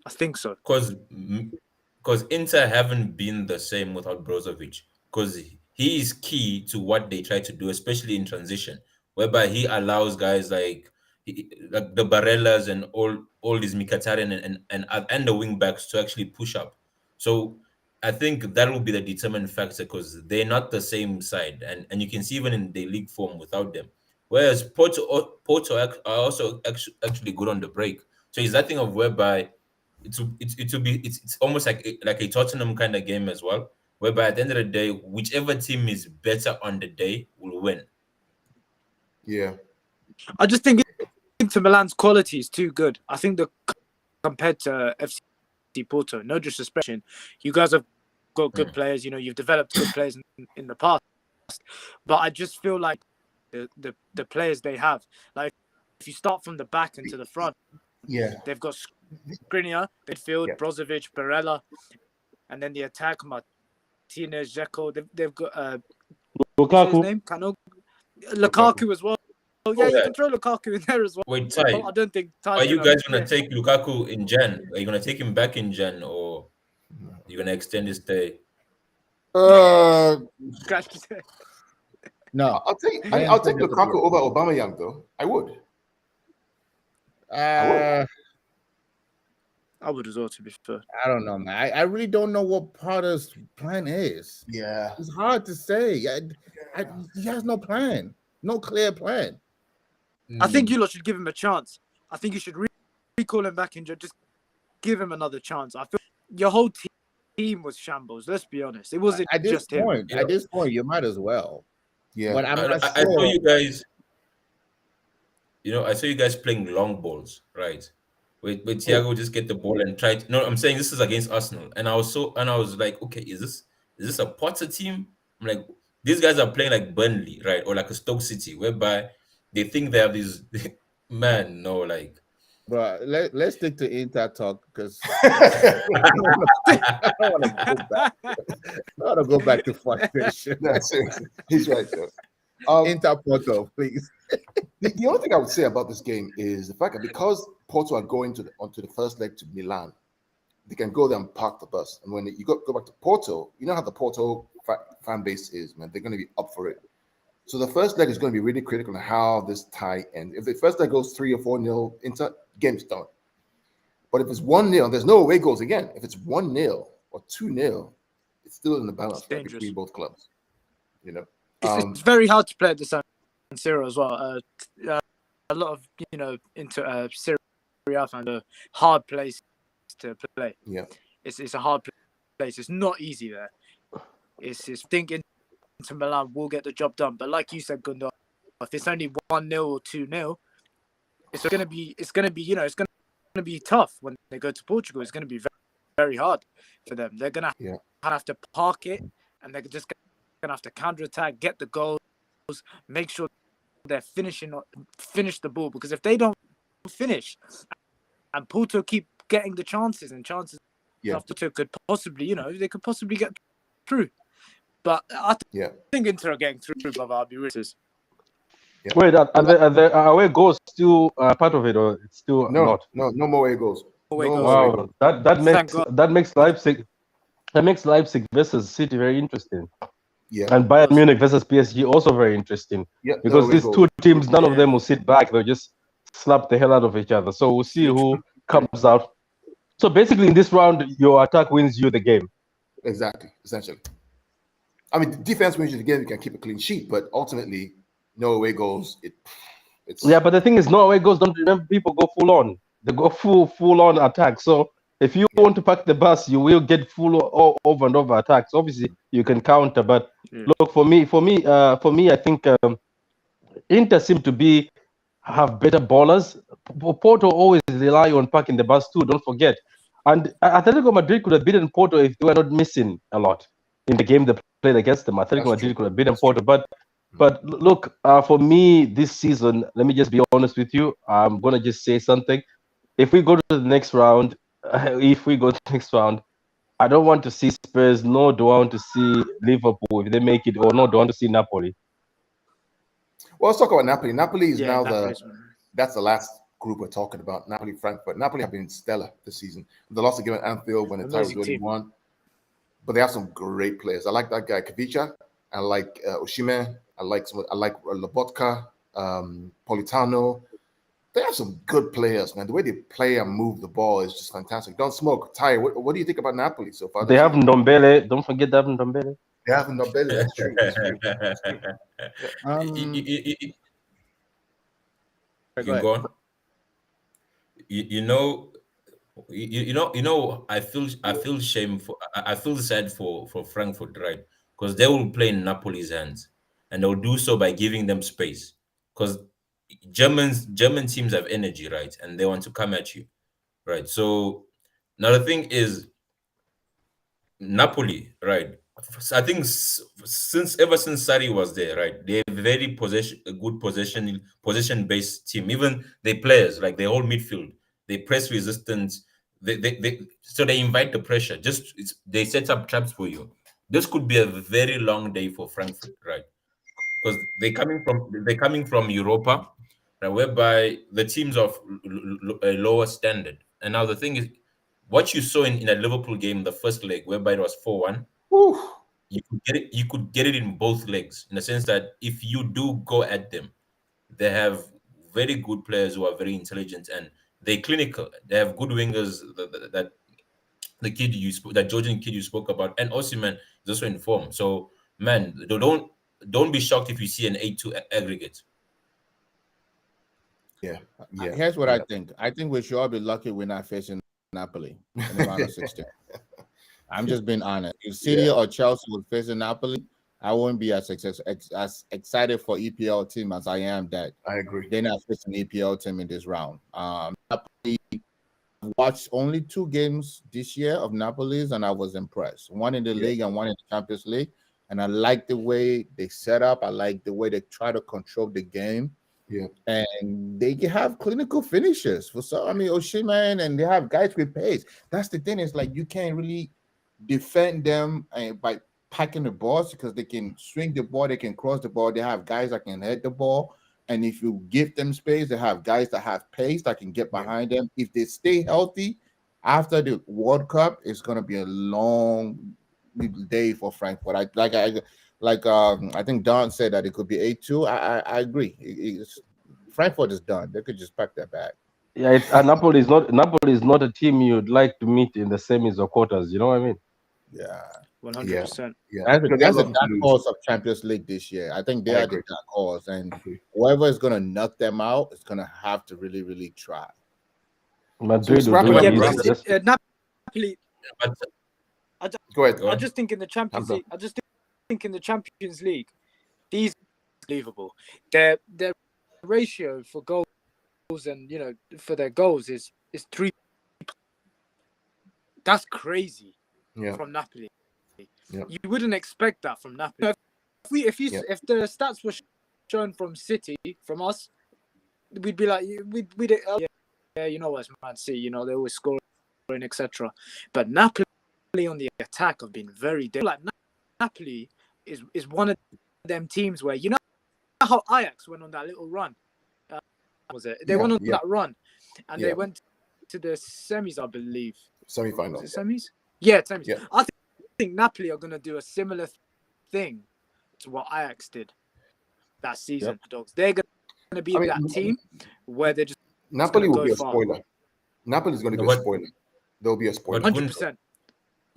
I think so.
Because Inter haven't been the same without Brozovic. Because he is key to what they try to do, especially in transition, whereby he allows guys like the Barellas and all these Mkhitaryan and the wing backs to actually push up. So I think that will be the determinant factor because they're not the same side, and you can see even in the league form without them. Whereas Porto are also actually good on the break. So it's that thing of whereby it's almost like a Tottenham kind of game as well, whereby at the end of the day, whichever team is better on the day will win.
Yeah,
I just think Inter Milan's quality is too good. I think compared to FC Porto, no disrespect, you guys have got good players. You know, you've developed good players in the past, but I just feel like the players they have, like if you start from the back and to the front, they've got Skriniar, midfield, Brozovic, Barella, and then the attack, Martinez, Dzeko. They've got
Lukaku.
his name? Lukaku as well. Oh yeah, you can throw Lukaku in there as well.
Wait, Ty,
I don't think.
are you guys gonna take Lukaku in Jan? Are you gonna take him back in Jan, or you're gonna extend his stay?
Scratch his head.
No,
I'll take Lukaku over Aubameyang though. I would.
I would as well, to be fair.
I don't know, man. I really don't know what Potter's plan is.
Yeah,
it's hard to say. He has no plan, no clear plan.
I think you lot should give him a chance. I think you should recall him back in. Just give him another chance. I feel your whole team was shambles. Let's be honest. It wasn't
at this
just
point.
him.
At this point, you might as well.
Yeah,
but I'm not sure.
I saw you guys. I saw you guys playing long balls, right? Where Thiago just get the ball and try to. No, I'm saying this is against Arsenal, and I was like, okay, is this a Potter team? I'm like, these guys are playing like Burnley, right, or like a Stoke City, whereby they think they have these. Man, no, like.
But let's stick to Inter talk because I don't want to go back. I want to go back to frustration.
That's it. He's right though.
Inter Porto, please.
The only thing I would say about this game is the fact that because Porto are going onto the first leg to Milan, they can go there and park the bus. And when you go back to Porto, you know how the Porto fan base is, man. They're going to be up for it. So the first leg is going to be really critical on how this tie ends. If the first leg goes 3 or 4-0, Inter, game's done. But if it's 1-0, there's no away goals again. If it's 1-0 or 2-0, it's still in the balance between both clubs. You know,
it's very hard to play at the San Siro as well. A lot of into Serie A found a hard place to play.
Yeah,
it's a hard place. It's not easy there. It's thinking. To Milan will get the job done, but like you said, Gundo, if it's only 1-0 or 2-0, it's gonna be tough when they go to Portugal. It's gonna be very, very hard for them. They're gonna have to park it, and they're just gonna have to counter-attack, get the goals, make sure they're finish the ball. Because if they don't finish, and Porto keep getting the chances, after could possibly, they could possibly get through. But I think Inter are getting through, brother. I'll be ruthless.
Yeah. Wait, are the away goals still part of it, or it's still not?
No more away goals.
Wow, that makes Leipzig versus City very interesting.
Yeah,
and Bayern Munich versus PSG also very interesting.
Yeah,
because these two teams, none of them will sit back; they'll just slap the hell out of each other. So we'll see who comes out. So basically, in this round, your attack wins you the game.
Exactly, essentially. I mean, defense wins you the game. You can keep a clean sheet, but ultimately, no away goals. It's
but the thing is, no away goals. Don't remember, people go full on. They go full on attack. So if you want to pack the bus, you will get full over and over attacks. Obviously, you can counter, but look, for me, I think Inter seem to have better ballers. Porto always rely on packing the bus too. Don't forget, And Atletico Madrid could have beaten Porto if they were not missing a lot in the game they played against them. Atletico Madrid could have beaten Porto. But look, for me this season, let me just be honest with you. I'm gonna just say something. If we go to the next round, I don't want to see Spurs, nor do I want to see Liverpool if they make it, or nor do I want to see Napoli.
Well, let's talk about Napoli. Napoli is now
Napoli's-
that's the last group we're talking about. Napoli, Frankfurt. Napoli have been stellar this season. They lost again at Anfield when the tie was
Amazing
really
team.
won. But they have some great players. I like that guy Kavicha. I like Osimhen. I like Lobotka, Politano. They have some good players, man. The way they play and move the ball is just fantastic. Don't smoke. Ty, what do you think about Napoli so far?
They have Ndombele. Don't forget they have Ndombele.
They have Ndombele. That's true. That's true. That's true.
You can go on. You know. I feel shame for. I feel sad for Frankfurt, right? Because they will play in Napoli's hands, and they'll do so by giving them space. Because German teams have energy, right? And they want to come at you, right? So now the thing is, Napoli, right? I think ever since Sarri was there, right? They're very good possession based team. Even their players, like their whole midfield, they press resistance. So they invite the pressure. They set up traps for you. This could be a very long day for Frankfurt, right? Because they're coming from Europa, right, whereby the teams of a lower standard. And now the thing is, what you saw in a Liverpool game, the first leg, whereby it was 4-1, you could get it in both legs, in the sense that if you do go at them, they have very good players who are very intelligent and they're clinical. They have good wingers that that Georgian kid you spoke about, and Osimhen is also in form. So man, don't be shocked if you see an 8-2 aggregate.
Yeah.
Here's what I think. I think we should all be lucky we're not facing Napoli in the round of 16. I'm just being honest. If City or Chelsea was facing Napoli, I wouldn't be as excited for EPL team as I am that
I agree.
they're not facing EPL team in this round. Napoli, I've watched only 2 games this year of Napoli's, and I was impressed. One in the league and one in the Champions League. And I like the way they set up. I like the way they try to control the game.
Yeah.
And they can have clinical finishes for some. I mean, Osimhen, and they have guys with pace. That's the thing, is like you can't really defend them by packing the balls, because they can swing the ball, they can cross the ball, they have guys that can head the ball. And if you give them space, they have guys that have pace that can get behind them. If they stay healthy after the World Cup, it's gonna be a long day for Frankfurt. I think Don said that it could be 8-2. I agree. Frankfurt is done. They could just pack their bag.
Yeah, Napoli is not a team you'd like to meet in the semis or quarters. You know what I mean?
Yeah,
100%.
Yeah.
That's a dark horse of Champions League this year. I think they are the dark horse, and whoever is going to knock them out is going to have to really, really try.
Madrid
So
will do it.
Napoli.
Go ahead.
I just think in the Champions League. I just think in the Champions League, these are unbelievable. Their ratio for goals and for their goals is 3. That's crazy.
Yeah.
From Napoli.
Yeah.
You wouldn't expect that from Napoli. If the stats were shown from City, from us, we'd be like, yeah, you know what, Man City, they always scoring, etc. But Napoli on the attack have been very like Napoli is one of them teams where how Ajax went on that little run. Was it? They went on that run, and they went to the semis, I believe.
Semi-final.
Was it semis? Yeah, semis.
Yeah.
I think Napoli are going to do a similar thing to what Ajax did that season.
Yep.
Dogs. They're going to be that team where they're just
Napoli will
go
be a
far.
spoiler. Napoli is going to be a spoiler. They'll be a spoiler.
100%.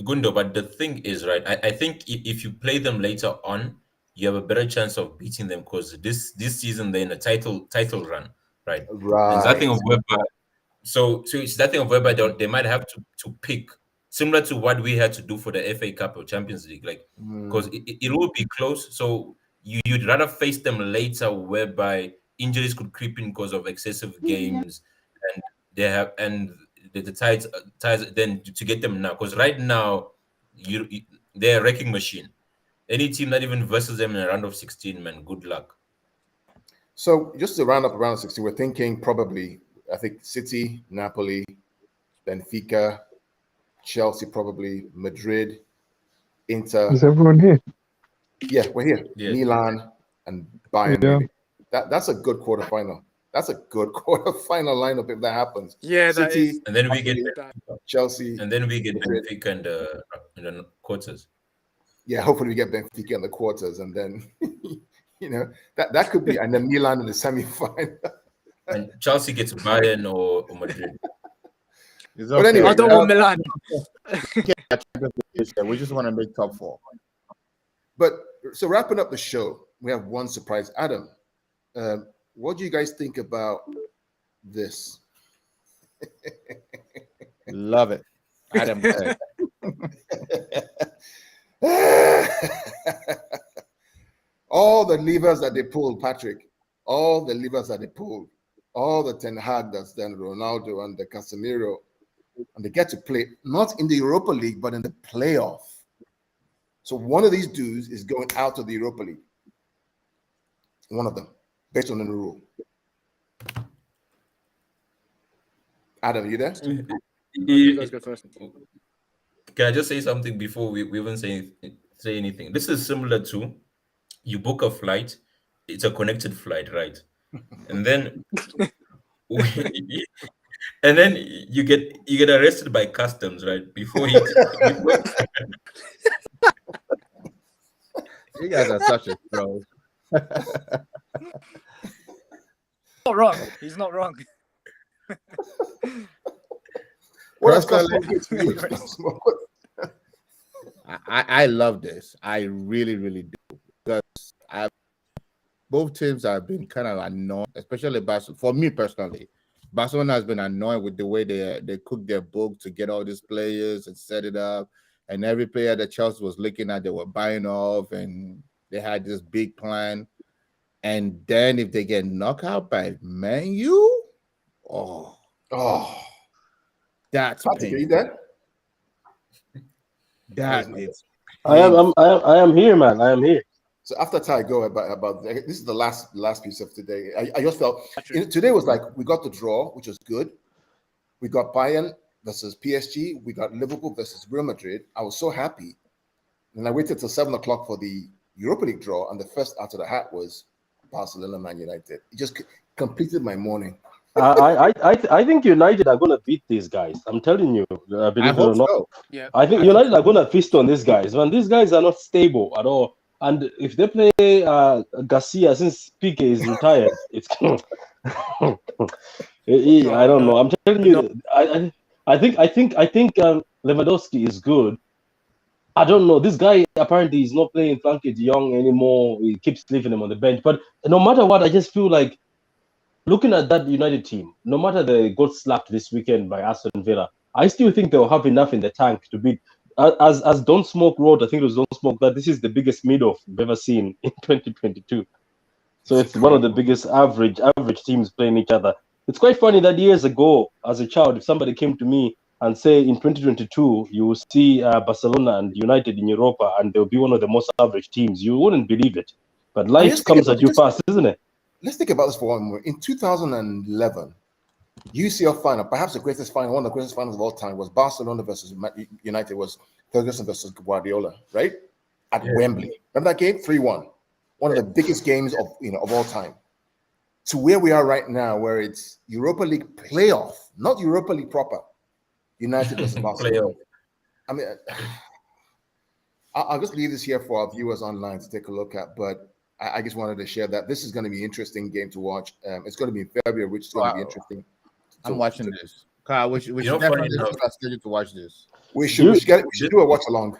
Gundo, but the thing is, right, I think if you play them later on, you have a better chance of beating them, because this season they're in a title run, right?
Right.
And that thing of whereby, so it's that thing of whereby they might have to pick, similar to what we had to do for the FA Cup or Champions League, like, because it will be close. So you'd rather face them later, whereby injuries could creep in because of excessive games, and the ties then to get them now, because right now they're a wrecking machine. Any team that even versus them in a round of 16, man, good luck.
So just to round up around 16, we're thinking probably, I think City, Napoli, Benfica, Chelsea, probably Madrid, Inter.
Is everyone here?
Yeah, we're here.
Yeah.
Milan and Bayern.
Yeah.
Maybe. That's a good quarterfinal. That's a good quarterfinal lineup if that happens.
Yeah, that
City,
is.
And then we get
Chelsea.
and then we get
Madrid.
Benfica in the quarters.
Yeah, hopefully we get Benfica in the quarters, and then that could be, and then Milan in the semi-final.
And Chelsea gets Bayern or Madrid.
It's
But anyway,
I don't want Milan.
We just want to make top 4.
But so wrapping up the show, we have one surprise. Adam, what do you guys think about this?
Love it. Adam.
All the levers that they pulled, Patrick, all the levers that they pulled, all the Ten Hag that's done, Ronaldo and the Casemiro, and they get to play not in the Europa League, but in the playoff. So one of these dudes is going out of the Europa League. One of them, based on the new rule. Adam, you there?
You guys go first.
Can I just say something before we even say anything? This is similar to you book a flight, it's a connected flight, right? And then you get arrested by customs, right? Before you
You guys are such a pro.
Not wrong. He's not wrong.
I love this. I really, really do. Because both teams have been kind of annoyed, especially Barcelona. For me personally, Barcelona has been annoyed with the way they cook their book to get all these players and set it up. And every player that Chelsea was looking at, they were buying off, and they had this big plan. And then if they get knocked out by Man U, that's painful. That is.
I am here, man. I am here.
So after Ty, go about this is the last piece of today. I just felt today was like we got the draw, which was good. We got Bayern versus PSG. We got Liverpool versus Real Madrid. I was so happy. And I waited till 7 o'clock for the Europa League draw, and the first out of the hat was Barcelona Man United. It just completed my morning.
I think United are gonna beat these guys. I'm telling you, believe it or not.
So.
Yeah.
I think United are gonna feast on these guys. Man, these guys are not stable at all. And if they play Garcia since Pique is retired, it's I don't know. I'm telling you, I think Lewandowski is good. I don't know. This guy apparently is not playing Frankie de Jong anymore. He keeps leaving him on the bench. But no matter what, I just feel like looking at that United team, no matter they got slapped this weekend by Aston Villa, I still think they'll have enough in the tank to beat. As Don Smoke wrote, I think it was Don Smoke, that this is the biggest mid-off we've ever seen in 2022. So it's one of the biggest average teams playing each other. It's quite funny that years ago, as a child, if somebody came to me and say in 2022 you will see Barcelona and United in Europa and they'll be one of the most average teams, you wouldn't believe it. But life comes at you fast, isn't it?
Let's think about this for one more. In 2011, UCL final, perhaps the greatest final, one of the greatest finals of all time, was Barcelona versus United, was Ferguson versus Guardiola, right? At Wembley. Remember that game? 3-1. One of the biggest games of all time. To where we are right now, where it's Europa League playoff, not Europa League proper. United versus Barcelona. I mean, I'll just leave this here for our viewers online to take a look at, but I just wanted to share that this is going to be an interesting game to watch. It's going to be in February, which is going to be interesting.
I'm watching this. Kyle, we should definitely schedule to watch this.
We should do a watch along.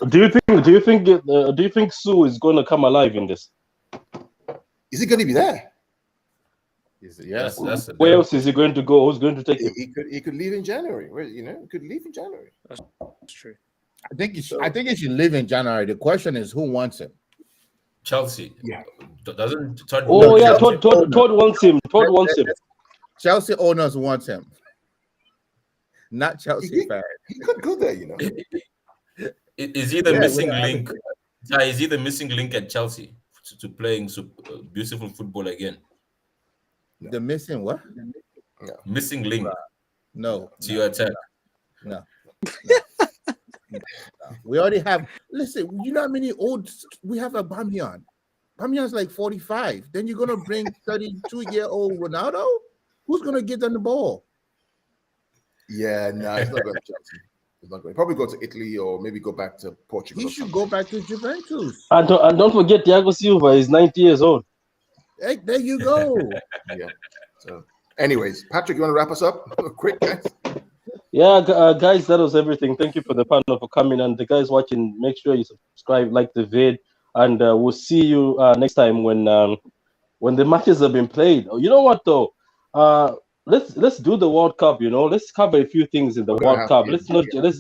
Do you think Sue is going to come alive in this?
Is he going to be there?
Yes.
Where else is he going to go? Who's going to take him?
He could leave in January. He could leave in January.
That's true.
I think he should leave in January. The question is, who wants him?
Chelsea.
Yeah.
Doesn't
Todd wants him. Todd wants him.
Chelsea owners want him. not Chelsea fan.
He could go there, you know.
Is he the
Yeah,
missing
well,
link? Yeah, is he the missing link at Chelsea to playing beautiful football again?
The missing what?
Missing link
No.
to your attack.
No. We already have. Listen, you know how many old we have at Bamiyan? Bamiyan's like 45. Then you're gonna bring 32-year-old Ronaldo? Who's gonna get them the ball?
Yeah, no, he's not going to Chelsea. He's not going. Probably go to Italy or maybe go back to Portugal.
He should go back to Juventus.
And don't forget Thiago Silva is 90 years old.
Hey, there you go.
Yeah. So, anyways, Patrick, you want to wrap us up quick, guys?
Yeah, guys, that was everything. Thank you for the panel for coming, and the guys watching, make sure you subscribe, like the vid, and we'll see you next time when the matches have been played. You know what though? Let's do the World Cup. You know, let's cover a few things in the World Cup. Let's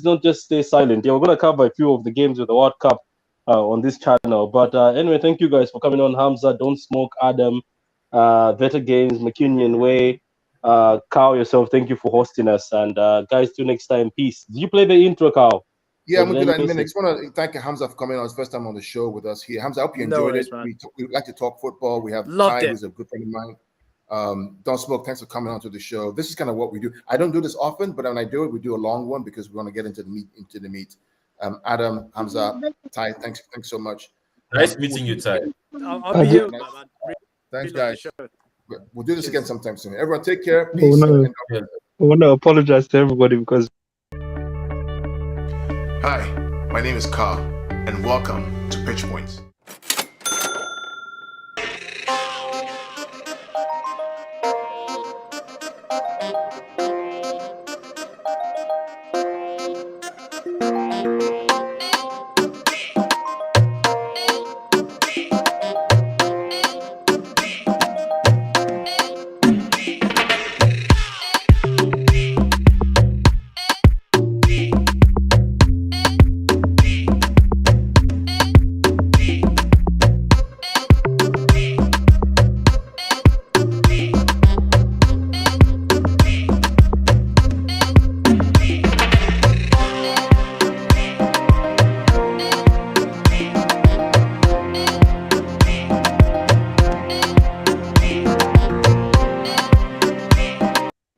not just stay silent. Yeah, we're gonna cover a few of the games with the World Cup on this channel. But anyway, thank you guys for coming on. Hamza, Don't Smoke, Adam, Better Games, McKinion Way. Carl, yourself, thank you for hosting us, and guys, till next time, peace. Did you play the intro, Carl?
Yeah, I'm gonna do that in a minute. I just want to thank Hamza for coming on his first time on the show with us here. Hamza, I hope you enjoyed it. We like to talk football. We have Ty, who's a good friend of mine. Don't Smoke, thanks for coming on to the show. This is kind of what we do. I don't do this often, but when I do it, we do a long one because we want to get into the meat. Adam, Hamza, Ty, thanks so much.
Nice meeting you, Ty.
I'll be here, man.
Thanks, guys.
We'll do this again sometime soon. Everyone, take care. Peace.
I want to apologize to everybody because.
Hi, my name is Carl, and welcome to Pitch Points.